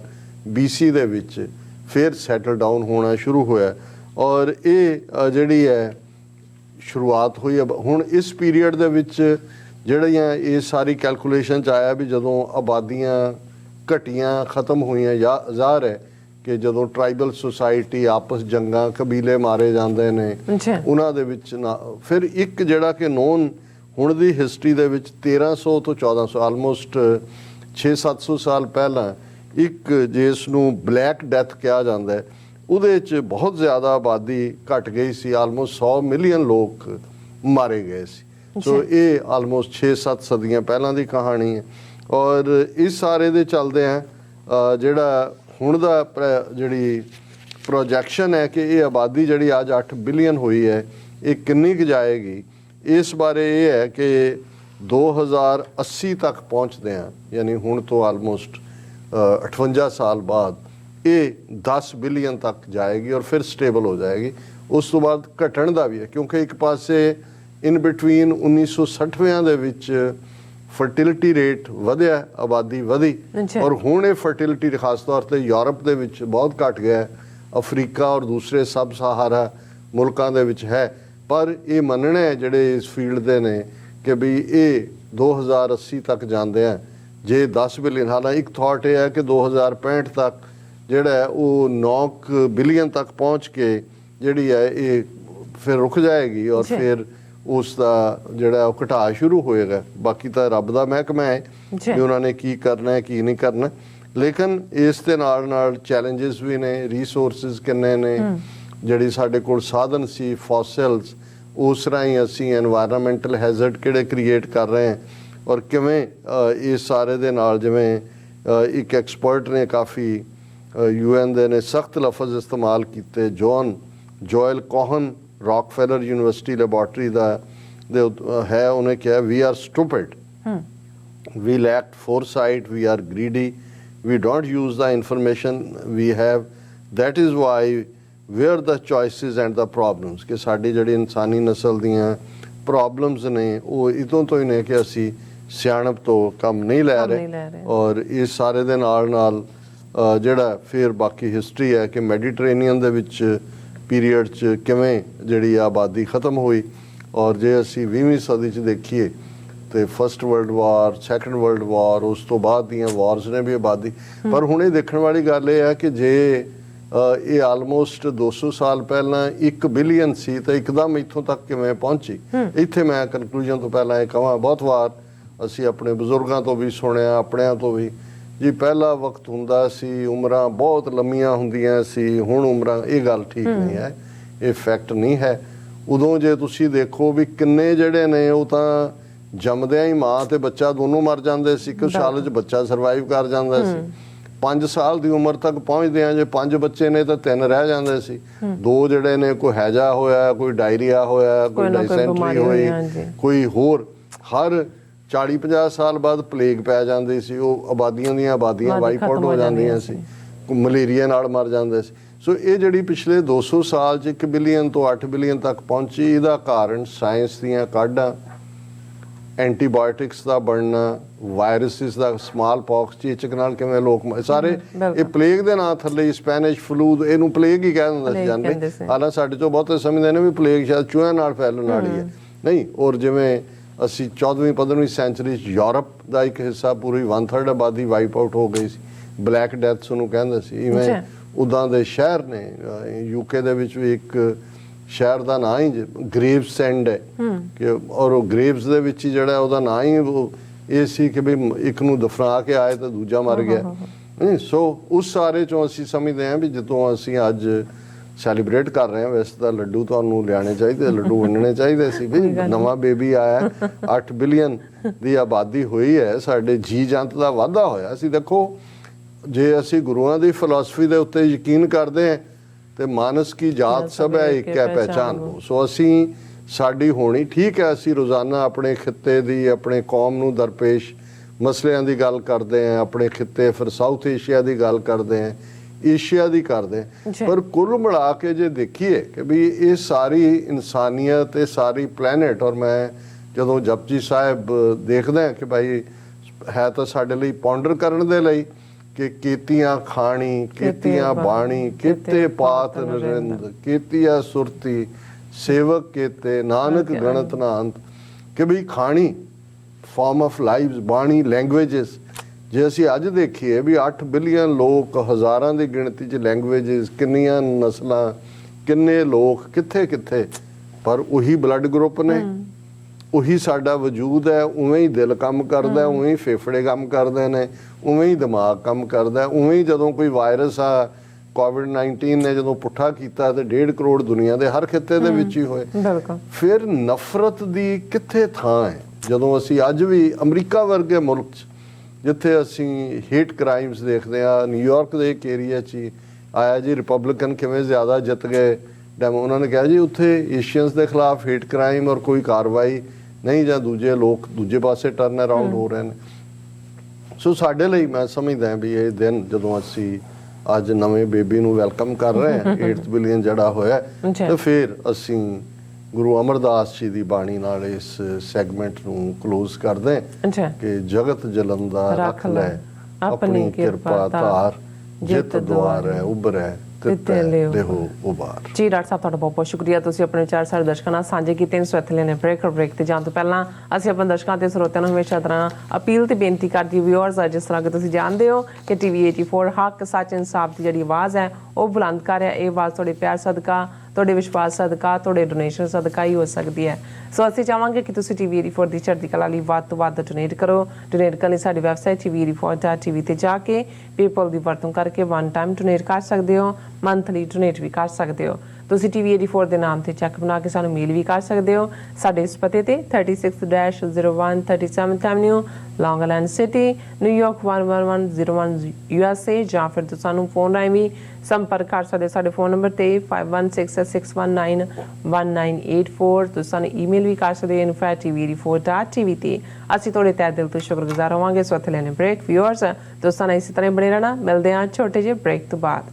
BC ਦੇ ਵਿੱਚ, ਫਿਰ ਸੈਟਲ ਡਾਊਨ ਹੋਣਾ ਸ਼ੁਰੂ ਹੋਇਆ। ਔਰ ਇਹ ਜਿਹੜੀ ਹੈ ਸ਼ੁਰੂਆਤ ਹੋਈ। ਹੁਣ ਇਸ ਪੀਰੀਅਡ ਦੇ ਵਿੱਚ ਜਿਹੜੀਆਂ ਇਹ ਸਾਰੀ ਕੈਲਕੂਲੇਸ਼ਨ 'ਚ ਆਇਆ ਵੀ ਜਦੋਂ ਆਬਾਦੀਆਂ ਘਟੀਆਂ, ਖਤਮ ਹੋਈਆਂ, ਜ਼ਾਹਰ ਹੈ ਕਿ ਜਦੋਂ ਟਰਾਈਬਲ ਸੁਸਾਇਟੀ, ਆਪਸ ਜੰਗਾਂ, ਕਬੀਲੇ ਮਾਰੇ ਜਾਂਦੇ ਨੇ ਉਹਨਾਂ ਦੇ ਵਿੱਚ ਨਾ, ਫਿਰ ਇੱਕ ਜਿਹੜਾ ਕਿ ਨੋਨ ਹੁਣ ਦੀ ਹਿਸਟਰੀ ਦੇ ਵਿੱਚ 1300 ਤੋਂ 1400, ਆਲਮੋਸਟ 600-700 ਸਾਲ ਪਹਿਲਾਂ, ਇੱਕ ਜਿਸ ਨੂੰ ਬਲੈਕ ਡੈਥ ਕਿਹਾ ਜਾਂਦਾ ਹੈ, ਉਹਦੇ 'ਚ ਬਹੁਤ ਜ਼ਿਆਦਾ ਆਬਾਦੀ ਘਟ ਗਈ ਸੀ। ਆਲਮੋਸਟ 100 ਮਿਲੀਅਨ ਲੋਕ ਮਾਰੇ ਗਏ ਸੀ। ਸੋ ਇਹ ਆਲਮੋਸਟ 6-7 ਸਦੀਆਂ ਪਹਿਲਾਂ ਦੀ ਕਹਾਣੀ ਹੈ। ਔਰ ਇਸ ਸਾਰੇ ਦੇ ਚੱਲਦੇ ਆ ਜਿਹੜਾ ਹੁਣ ਦਾ ਜਿਹੜੀ ਪ੍ਰੋਜੈਕਸ਼ਨ ਹੈ ਕਿ ਇਹ ਆਬਾਦੀ ਜਿਹੜੀ ਅੱਜ 8 ਬਿਲੀਅਨ ਹੋਈ ਹੈ, ਇਹ ਕਿੰਨੀ ਕੁ ਜਾਏਗੀ, ਇਸ ਬਾਰੇ ਇਹ ਹੈ ਕਿ 2080 ਤੱਕ ਪਹੁੰਚਦੇ ਆ, ਯਾਨੀ ਹੁਣ ਤੋਂ ਆਲਮੋਸਟ 58 ਸਾਲ ਬਾਅਦ ਇਹ 10 ਬਿਲੀਅਨ ਤੱਕ ਜਾਏਗੀ ਔਰ ਫਿਰ ਸਟੇਬਲ ਹੋ ਜਾਏਗੀ। ਉਸ ਤੋਂ ਬਾਅਦ ਘਟਣ ਦਾ ਵੀ ਹੈ, ਕਿਉਂਕਿ ਇੱਕ ਪਾਸੇ ਇਨ ਬਿਟਵੀਨ 1960ਵਿਆਂ ਦੇ ਵਿੱਚ ਫਰਟੀਲਿਟੀ ਰੇਟ ਵਧਿਆ, ਆਬਾਦੀ ਵਧੀ, ਔਰ ਹੁਣ ਇਹ ਫਰਟੀਲਿਟੀ ਖਾਸ ਤੌਰ ਤੇ ਯੂਰਪ ਦੇ ਵਿੱਚ ਬਹੁਤ ਘਟ ਗਿਆ ਹੈ, ਅਫਰੀਕਾ ਔਰ ਦੂਸਰੇ ਸਬ ਸਹਾਰਾ ਮੁਲਕਾਂ ਦੇ ਵਿੱਚ ਹੈ। ਪਰ ਇਹ ਮੰਨਣਾ ਹੈ ਜਿਹੜੇ ਇਸ ਫੀਲਡ ਦੇ ਨੇ ਕਿ ਵੀ ਇਹ 2080 ਤੱਕ ਜਾਂਦੇ ਆ ਜੇ 10 ਬਿਲੀਅਨ। ਹਾਲਾਂਕਿ ਇੱਕ ਥਾਟ ਇਹ ਹੈ ਕਿ 2065 ਤੱਕ ਜਿਹੜਾ ਹੈ ਉਹ 9 ਬਿਲੀਅਨ ਤੱਕ ਪਹੁੰਚ ਕੇ ਜਿਹੜੀ ਹੈ ਇਹ ਫਿਰ ਰੁਕ ਜਾਏਗੀ ਔਰ ਫਿਰ ਉਸ ਦਾ ਜਿਹੜਾ ਉਹ ਘਟਾ ਸ਼ੁਰੂ ਹੋਏਗਾ। ਬਾਕੀ ਤਾਂ ਰੱਬ ਦਾ ਮਹਿਕਮਾ ਹੈ ਕਿ ਉਹਨਾਂ ਨੇ ਕੀ ਕਰਨਾ ਹੈ ਕੀ ਨਹੀਂ ਕਰਨਾ। ਲੇਕਿਨ ਇਸ ਦੇ ਨਾਲ ਚੈਲੰਜਸ ਵੀ ਨੇ, ਰਿਸੋਰਸਿਸ ਕਿੰਨੇ ਨੇ, ਜਿਹੜੀ ਸਾਡੇ ਕੋਲ ਸਾਧਨ ਸੀ ਫੋਸਿਲਸ, ਉਸ ਰਾਹੀਂ ਅਸੀਂ ਐਨਵਾਇਰਨਮੈਂਟਲ ਹੈਜ਼ਰਡ ਕਿਹੜੇ ਕ੍ਰੀਏਟ ਕਰ ਰਹੇ ਹਾਂ ਔਰ ਕਿਵੇਂ ਇਸ ਸਾਰੇ ਦੇ ਨਾਲ ਜਿਵੇਂ ਇੱਕ ਐਕਸਪਰਟ ਨੇ ਕਾਫੀ UN ਦੇ ਨੇ ਸਖਤ ਲਫ਼ਜ਼ ਇਸਤੇਮਾਲ ਕੀਤੇ, ਜੋਇਲ ਕੋਹਨ ਰੌਕਫੈਲਰ ਯੂਨੀਵਰਸਿਟੀ ਲੈਬੋਰਟਰੀ ਦਾ ਹੈ, ਉਹਨੇ ਕਿਹਾ we are stupid, we lacked foresight, we are greedy, we don't use the information we have, that is why where the choices and the problems ਕਿ ਸਾਡੀ ਜਿਹੜੀ ਇਨਸਾਨੀ ਨਸਲ ਦੀਆਂ ਪ੍ਰੋਬਲਮਸ ਨੇ ਉਹ ਇਦੋਂ ਤੋਂ ਹੀ ਨੇ ਕਿ ਅਸੀਂ ਸਿਆਣਪ ਤੋਂ ਕੰਮ ਨਹੀਂ ਲੈ ਰਹੇ। ਔਰ ਇਸ ਸਾਰੇ ਦੇ ਨਾਲ ਜਿਹੜਾ ਫਿਰ ਬਾਕੀ ਹਿਸਟਰੀ ਹੈ ਕਿ ਮੈਡੀਟਰੇਨੀਅਨ ਦੇ ਵਿੱਚ ਪੀਰੀਅਡ 'ਚ ਕਿਵੇਂ ਜਿਹੜੀ ਆਬਾਦੀ ਖਤਮ ਹੋਈ। ਔਰ ਜੇ ਅਸੀਂ 20ਵੀਂ ਸਦੀ 'ਚ ਦੇਖੀਏ ਤੇ first world war, second world war, ਉਸ ਤੋਂ ਬਾਅਦ ਦੀਆਂ ਵਾਰਸ ਨੇ ਵੀ ਆਬਾਦੀ। ਪਰ ਹੁਣ ਇਹ ਦੇਖਣ ਵਾਲੀ ਗੱਲ ਇਹ ਹੈ ਕਿ ਜੇ ਇਹ ਆਲਮੋਸਟ 200 ਸਾਲ ਪਹਿਲਾਂ 1 ਬਿਲੀਅਨ ਸੀ ਤਾਂ ਇੱਕਦਮ ਇੱਥੋਂ ਤੱਕ ਕਿਵੇਂ ਪਹੁੰਚੀ। ਇੱਥੇ ਮੈਂ ਕਨਕਲੂਜਨ ਤੋਂ ਪਹਿਲਾਂ ਇਹ ਕਹਾਂ, ਬਹੁਤ ਵਾਰ ਅਸੀਂ ਆਪਣੇ ਬਜ਼ੁਰਗਾਂ ਤੋਂ ਵੀ ਸੁਣਿਆ, ਆਪਣਿਆਂ ਤੋਂ ਵੀ, ਜੀ ਪਹਿਲਾ ਵਕਤ ਹੁੰਦਾ ਸੀ ਉਮਰਾਂ ਬਹੁਤ ਲੰਮੀਆਂ ਹੁੰਦੀਆਂ ਸੀ, ਹੁਣ ਉਮਰਾਂ, ਇਹ ਗੱਲ ਠੀਕ ਨਹੀਂ ਹੈ, ਇਹ ਫੈਕਟ ਨਹੀਂ ਹੈ। ਉਦੋਂ ਜੇ ਤੁਸੀਂ ਦੇਖੋ ਵੀ ਕਿੰਨੇ ਜਿਹੜੇ ਨੇ ਉਹ ਤਾਂ ਜੰਮਦਿਆਂ ਹੀ ਮਾਂ ਤੇ ਬੱਚਾ ਦੋਨੋਂ ਮਰ ਜਾਂਦੇ ਸੀ, ਕੁਝ ਸਾਲ 'ਚ ਬੱਚਾ ਸਰਵਾਈਵ ਕਰ ਜਾਂਦਾ ਸੀ। 5 ਸਾਲ ਦੀ ਉਮਰ ਤੱਕ ਪਹੁੰਚਦੇ ਆ ਜੇ 5 ਬੱਚੇ ਨੇ ਤਾਂ 3 ਰਹਿ ਜਾਂਦੇ ਸੀ, 2 ਜਿਹੜੇ ਨੇ ਕੋਈ ਹੈਜਾ ਹੋਇਆ, ਕੋਈ ਡਾਇਰੀਆ ਹੋਇਆ, ਕੋਈ ਡਾਇਸੈਂਟਰੀ ਹੋਈ, ਕੋਈ ਹੋਰ। ਹਰ 40-50 ਸਾਲ ਬਾਅਦ ਪਲੇਗ ਪੈ ਜਾਂਦੀ ਸੀ, ਉਹ ਆਬਾਦੀਆਂ ਵਾਈਪ ਆਊਟ ਹੋ ਜਾਂਦੀਆਂ ਸੀ, ਮਲੇਰੀਆ ਨਾਲ ਮਰ ਜਾਂਦੇ ਸੀ। ਸੋ ਇਹ ਜਿਹੜੀ ਪਿਛਲੇ 200 ਸਾਲ 'ਚ 1 ਬਿਲੀਅਨ ਤੋਂ 8 ਬਿਲੀਅਨ ਤੱਕ ਪਹੁੰਚੀ, ਇਹਦਾ ਕਾਰਨ ਸਾਇੰਸ ਦੀਆਂ ਕਾਢਾਂ, ਐਂਟੀਬਾਇਓਟਿਕਸ ਦਾ ਬਣਨਾ, ਵਾਇਰਸਿਸ ਦਾ, ਸਮਾਲ ਪੌਕਸ, ਚੇਚਕ ਨਾਲ ਕਿਵੇਂ ਲੋਕ ਸਾਰੇ ਇਹ ਪਲੇਗ ਦੇ ਨਾਂ ਥੱਲੇ, ਸਪੈਨਿਸ਼ ਫਲੂ, ਇਹਨੂੰ ਪਲੇਗ ਹੀ ਕਹਿ ਦਿੰਦੇ ਸੀ ਜਾਣਦੇ। ਹਾਲਾਂਕਿ ਸਾਡੇ ਚੋਂ ਬਹੁਤੇ ਸਮਝਦੇ ਨੇ ਵੀ ਪਲੇਗ ਸ਼ਾਇਦ ਚੂਹਿਆਂ ਨਾਲ ਫੈਲਣ ਵਾਲੀ ਹੈ, ਨਹੀਂ। ਔਰ ਜਿਵੇਂ ਅਸੀਂ 14ਵੀਂ-15ਵੀਂ ਸੈਂਚੁਰੀ 'ਚ ਯੂਰਪ ਦਾ ਇੱਕ ਹਿੱਸਾ ਪੂਰੀ 1/3 ਆਬਾਦੀ ਵਾਈਪ ਆਊਟ ਹੋ ਗਈ ਸੀ, ਬਲੈਕ ਡੈਥਸ ਉਹਨੂੰ ਕਹਿੰਦੇ ਸੀ। ਇਵੇਂ ਉੱਦਾਂ ਦੇ ਸ਼ਹਿਰ ਨੇ, UK ਦੇ ਵਿੱਚ ਵੀ ਇੱਕ ਸ਼ਹਿਰ ਦਾ ਨਾਂ ਹੀ ਗ੍ਰੇਵਸੈਂਡ ਹੈ ਕਿ ਔਰ ਉਹ ਗ੍ਰੇਵਸ ਦੇ ਵਿੱਚ ਹੀ ਜਿਹੜਾ ਉਹਦਾ ਨਾਂ ਹੀ ਇਹ ਸੀ ਕਿ ਵੀ ਇੱਕ ਨੂੰ ਦਫਨਾ ਕੇ ਆਏ ਤਾਂ ਦੂਜਾ ਮਰ ਗਿਆ। ਸੋ ਉਸ ਸਾਰੇ ਚੋਂ ਅਸੀਂ ਸਮਝਦੇ ਹਾਂ ਵੀ ਜਦੋਂ ਅਸੀਂ ਅੱਜ ਸੈਲੀਬ੍ਰੇਟ ਕਰ ਰਹੇ ਹਾਂ, ਵੈਸੇ ਤਾਂ ਲੱਡੂ ਤੁਹਾਨੂੰ ਲਿਆਣੇ ਚਾਹੀਦੇ, ਲੱਡੂ ਵੰਡਣੇ ਚਾਹੀਦੇ ਸੀ ਵੀ ਨਵਾਂ ਬੇਬੀ ਆਇਆ, 8 ਬਿਲੀਅਨ ਦੀ ਆਬਾਦੀ ਹੋਈ ਹੈ, ਸਾਡੇ ਜੀ ਜੰਤ ਦਾ ਵਾਧਾ ਹੋਇਆ। ਅਸੀਂ ਦੇਖੋ ਜੇ ਅਸੀਂ ਗੁਰੂਆਂ ਦੀ ਫਿਲਾਸਫੀ ਦੇ ਉੱਤੇ ਯਕੀਨ ਕਰਦੇ ਹਾਂ ਤੇ ਮਾਨਸ ਕੀ ਜਾਤ ਸਭ ਹੈ ਇੱਕ ਹੈ ਪਹਿਚਾਨ ਹੋ। ਸੋ ਅਸੀਂ ਸਾਡੀ ਹੋਣੀ ਠੀਕ ਹੈ, ਅਸੀਂ ਰੋਜ਼ਾਨਾ ਆਪਣੇ ਖਿੱਤੇ ਦੀ, ਆਪਣੇ ਕੌਮ ਨੂੰ ਦਰਪੇਸ਼ ਮਸਲਿਆਂ ਦੀ ਗੱਲ ਕਰਦੇ ਹਾਂ, ਆਪਣੇ ਖਿੱਤੇ ਫਿਰ ਸਾਊਥ ਏਸ਼ੀਆ ਦੀ ਗੱਲ ਕਰਦੇ ਹਾਂ, ਏਸ਼ੀਆ ਦੀ ਕਰਦੇ, ਪਰ ਕੁੱਲ ਮਿਲਾ ਕੇ ਜੇ ਦੇਖੀਏ ਕਿ ਵੀ ਇਹ ਸਾਰੀ ਇਨਸਾਨੀਅਤ, ਇਹ ਸਾਰੀ ਪਲੈਨਟ, ਔਰ ਮੈਂ ਜਦੋਂ ਜਪਜੀ ਸਾਹਿਬ ਦੇਖਦਾ ਕਿ ਭਾਈ ਹੈ ਤਾਂ ਸਾਡੇ ਲਈ ਪੌਂਡਰ ਕਰਨ ਦੇ ਲਈ ਕਿ ਕੀਤੀਆਂ ਖਾਣੀ, ਕੀਤੀਆਂ ਬਾਣੀ, ਕੀਤੇ ਪਾਤ ਨਰਿੰਦ, ਕੀਤੀਆ ਸੁਰਤੀ, ਸੇਵਕ ਕੀਤੇ ਨਾਨਕ ਗਣਤ ਨਾ ਅੰਤ। ਕਿ ਵੀ ਖਾਣੀ ਫਾਰਮ ਆਫ ਲਾਈਵਸ, ਬਾਣੀ ਲੈਂਗੁਏਜਸ। ਜੇ ਅਸੀਂ ਅੱਜ ਦੇਖੀਏ ਵੀ 8 ਬਿਲੀਅਨ ਲੋਕ, ਹਜ਼ਾਰਾਂ ਦੀ ਗਿਣਤੀ 'ਚ ਲੈਂਗੁਏਜਸ, ਕਿੰਨੀਆਂ ਨਸਲਾਂ, ਕਿੰਨੇ ਲੋਕ, ਕਿੱਥੇ ਕਿੱਥੇ, ਪਰ ਉਹੀ ਬਲੱਡ ਗਰੁੱਪ ਨੇ, ਉਹੀ ਸਾਡਾ ਵਜੂਦ ਹੈ, ਉਵੇਂ ਹੀ ਦਿਲ ਕੰਮ ਕਰਦਾ, ਉਵੇਂ ਹੀ ਫੇਫੜੇ ਕੰਮ ਕਰਦੇ ਨੇ, ਉਵੇਂ ਹੀ ਦਿਮਾਗ ਕੰਮ ਕਰਦਾ, ਉਵੇਂ ਹੀ ਜਦੋਂ ਕੋਈ ਵਾਇਰਸ ਆ, ਕੋਵਿਡ-19 ਨੇ ਜਦੋਂ ਪੁੱਠਾ ਕੀਤਾ ਤੇ 1.5 ਕਰੋੜ ਦੁਨੀਆ ਦੇ ਹਰ ਖਿੱਤੇ ਦੇ ਵਿੱਚ ਹੀ ਹੋਏ। ਫਿਰ ਨਫ਼ਰਤ ਦੀ ਕਿੱਥੇ ਥਾਂ ਹੈ? ਜਦੋਂ ਅਸੀਂ ਅੱਜ ਵੀ ਅਮਰੀਕਾ ਵਰਗੇ ਮੁਲਕ 'ਚ ਜਿੱਥੇ ਅਸੀਂ ਹੇਟ ਕ੍ਰਾਈਮਸ ਦੇਖਦੇ ਹਾਂ, ਨਿਊਯਾਰਕ ਦੇ ਇੱਕ ਏਰੀਆ 'ਚ ਹੀ ਆਇਆ ਜੀ, ਰਿਪਬਲਿਕਨ ਕਿਵੇਂ ਜ਼ਿਆਦਾ ਜਿੱਤ ਗਏ ਡੈਮੋ, ਉਹਨਾਂ ਨੇ ਕਿਹਾ ਜੀ ਉੱਥੇ ਏਸ਼ੀਅਨਸ ਦੇ ਖਿਲਾਫ ਹੇਟ ਕ੍ਰਾਈਮ ਔਰ ਕੋਈ ਕਾਰਵਾਈ ਨਹੀਂ, ਜਾਂ ਦੂਜੇ ਲੋਕ ਦੂਜੇ ਪਾਸੇ ਟਰਨ ਅਰਾਊਂਡ ਹੋ ਰਹੇ ਨੇ। ਸੋ ਸਾਡੇ ਲਈ ਮੈਂ ਸਮਝਦਾ ਵੀ ਇਹ ਦਿਨ ਜਦੋਂ ਅਸੀਂ ਅੱਜ ਨਵੇਂ ਬੇਬੀ ਨੂੰ ਵੈਲਕਮ ਕਰ ਰਹੇ ਹਾਂ 8th ਬਿਲੀਅਨ ਜਿਹੜਾ ਹੋਇਆ ਤੇ ਫਿਰ ਅਸੀਂ ਗੁਰੂ ਅਮਰਦਾਸ ਜੀ ਦੀ ਬਾਣੀ ਨਾਲ ਇਸ ਸੈਗਮੈਂਟ ਨੂੰ ਕਲੋਜ਼ ਕਰਦੇ ਹਾਂ ਕਿ ਜਗਤ ਜਲੰਦਾ ਰੱਖ ਲੈ ਆਪਣੀ ਕਿਰਪਾ ਧਾਰ ਜਿਤ ਦੁਆਰ ਹੈ ਉਭਰੈ ਤਿੱਤੇ ਲਿਹੋ ਉਬਾਰ। ਜੀ ਡਾਕਟਰ ਸਾਹਿਬ ਤੁਹਾਡਾ ਬਹੁਤ ਬਹੁਤ ਸ਼ੁਕਰੀਆ, ਤੁਸੀਂ ਆਪਣੇ ਵਿਚਾਰ ਸਾਡੇ ਦਰਸ਼ਕਾਂ ਨਾਲ ਸਾਂਝੇ ਕੀਤੇ ਨੇ। ਸੋ ਇੱਥੇ ਲੈਣੇ ਬ੍ਰੇਕ ਤੇ ਜਾਣ ਤੋਂ ਪਹਿਲਾਂ ਅਸੀਂ ਆਪਣੇ ਦਰਸ਼ਕਾਂ ਤੇ ਸਰੋਤਿਆਂ ਨੂੰ ਹਮੇਸ਼ਾ ਤਰ੍ਹਾਂ ਅਪੀਲ ਤੇ ਬੇਨਤੀ ਕਰਦੀ ਵਿਊਅਰਸ, ਜਿਸ ਤਰ੍ਹਾਂ ਕਿ ਤੁਸੀਂ ਜਾਣਦੇ ਹੋ ਕਿ TV 84 ਹੱਕ ਸੱਚ ਇਨਸਾਫ ਦੀ ਜਿਹੜੀ ਆਵਾਜ਼ ਹੈ ਉਹ ਬੁਲੰਦ ਕਰ ਰਿਹਾ। ਇਹ ਆਵਾਜ਼ ਤੁਹਾਡੇ ਪਿਆਰ ਸਦਕਾ, ਤੁਹਾਡੇ ਵਿਸ਼ਵਾਸ ਸਦਕਾ, ਤੁਹਾਡੇ ਡੋਨੇਸ਼ਨ ਸਦਕਾ ਹੀ ਹੋ ਸਕਦੀ ਹੈ। ਸੋ ਅਸੀਂ ਚਾਹਾਂਗੇ ਕਿ ਤੁਸੀਂ TV 84 ਦੀ ਚੜ੍ਹਦੀ ਕਲਾ ਲਈ ਵੱਧ ਤੋਂ ਵੱਧ ਡੋਨੇਟ ਕਰੋ। ਡੋਨੇਟ ਕਰਨ ਲਈ ਸਾਡੀ ਵੈਬਸਾਈਟ tv84.tv ਤੇ ਜਾ ਕੇ ਪੇਪਲ ਦੀ ਵਰਤੋਂ ਕਰਕੇ ਵਨ ਟਾਈਮ ਡੋਨੇਟ ਕਰ ਸਕਦੇ ਹੋ, ਮੰਥਲੀ ਡੋਨੇਟ ਵੀ ਕਰ ਸਕਦੇ ਹੋ। ਤੁਸੀਂ TV 84 ਦੇ ਨਾਮ ਤੇ ਚੈੱਕ ਬਣਾ ਕੇ ਸਾਨੂੰ ਮੇਲ ਵੀ ਕਰ ਸਕਦੇ ਹੋ ਸਾਡੇ ਇਸ ਪਤੇ ਤੇ 36-01 37th ਐਵਨਿਊ ਲੌਂਗ ਆਈਲੈਂਡ ਸਿਟੀ ਨਿਊਯਾਰਕ 11101 USA, ਜਾਂ ਫਿਰ ਤੁਸੀਂ ਸਾਨੂੰ ਫੋਨ ਰਾਹੀਂ ਵੀ ਸੰਪਰਕ ਕਰ ਸਕਦੇ ਸਾਡੇ ਫੋਨ ਨੰਬਰ ਤੇ 5166191984। ਤੁਸੀਂ ਸਾਨੂੰ ਈਮੇਲ ਵੀ ਕਰ ਸਕਦੇ info@tv84.tv ਤੇ। ਅਸੀਂ ਤੁਹਾਡੇ ਤਹਿ ਦਿਲ ਤੋਂ ਸ਼ੁਕਰਗੁਜ਼ਾਰ ਹੋਵਾਂਗੇ। ਸੋ ਇੱਥੇ ਲੈਣੇ ਬ੍ਰੇਕ। ਵਿਊਅਰਸ ਦੋਸਤਾਂ ਨਾਲ ਇਸੇ ਤਰ੍ਹਾਂ ਬਣੇ ਰਹਿਣਾ। ਮਿਲਦੇ ਹਾਂ ਛੋਟੇ ਜਿਹੇ ਬ੍ਰੇਕ ਤੋਂ ਬਾਅਦ।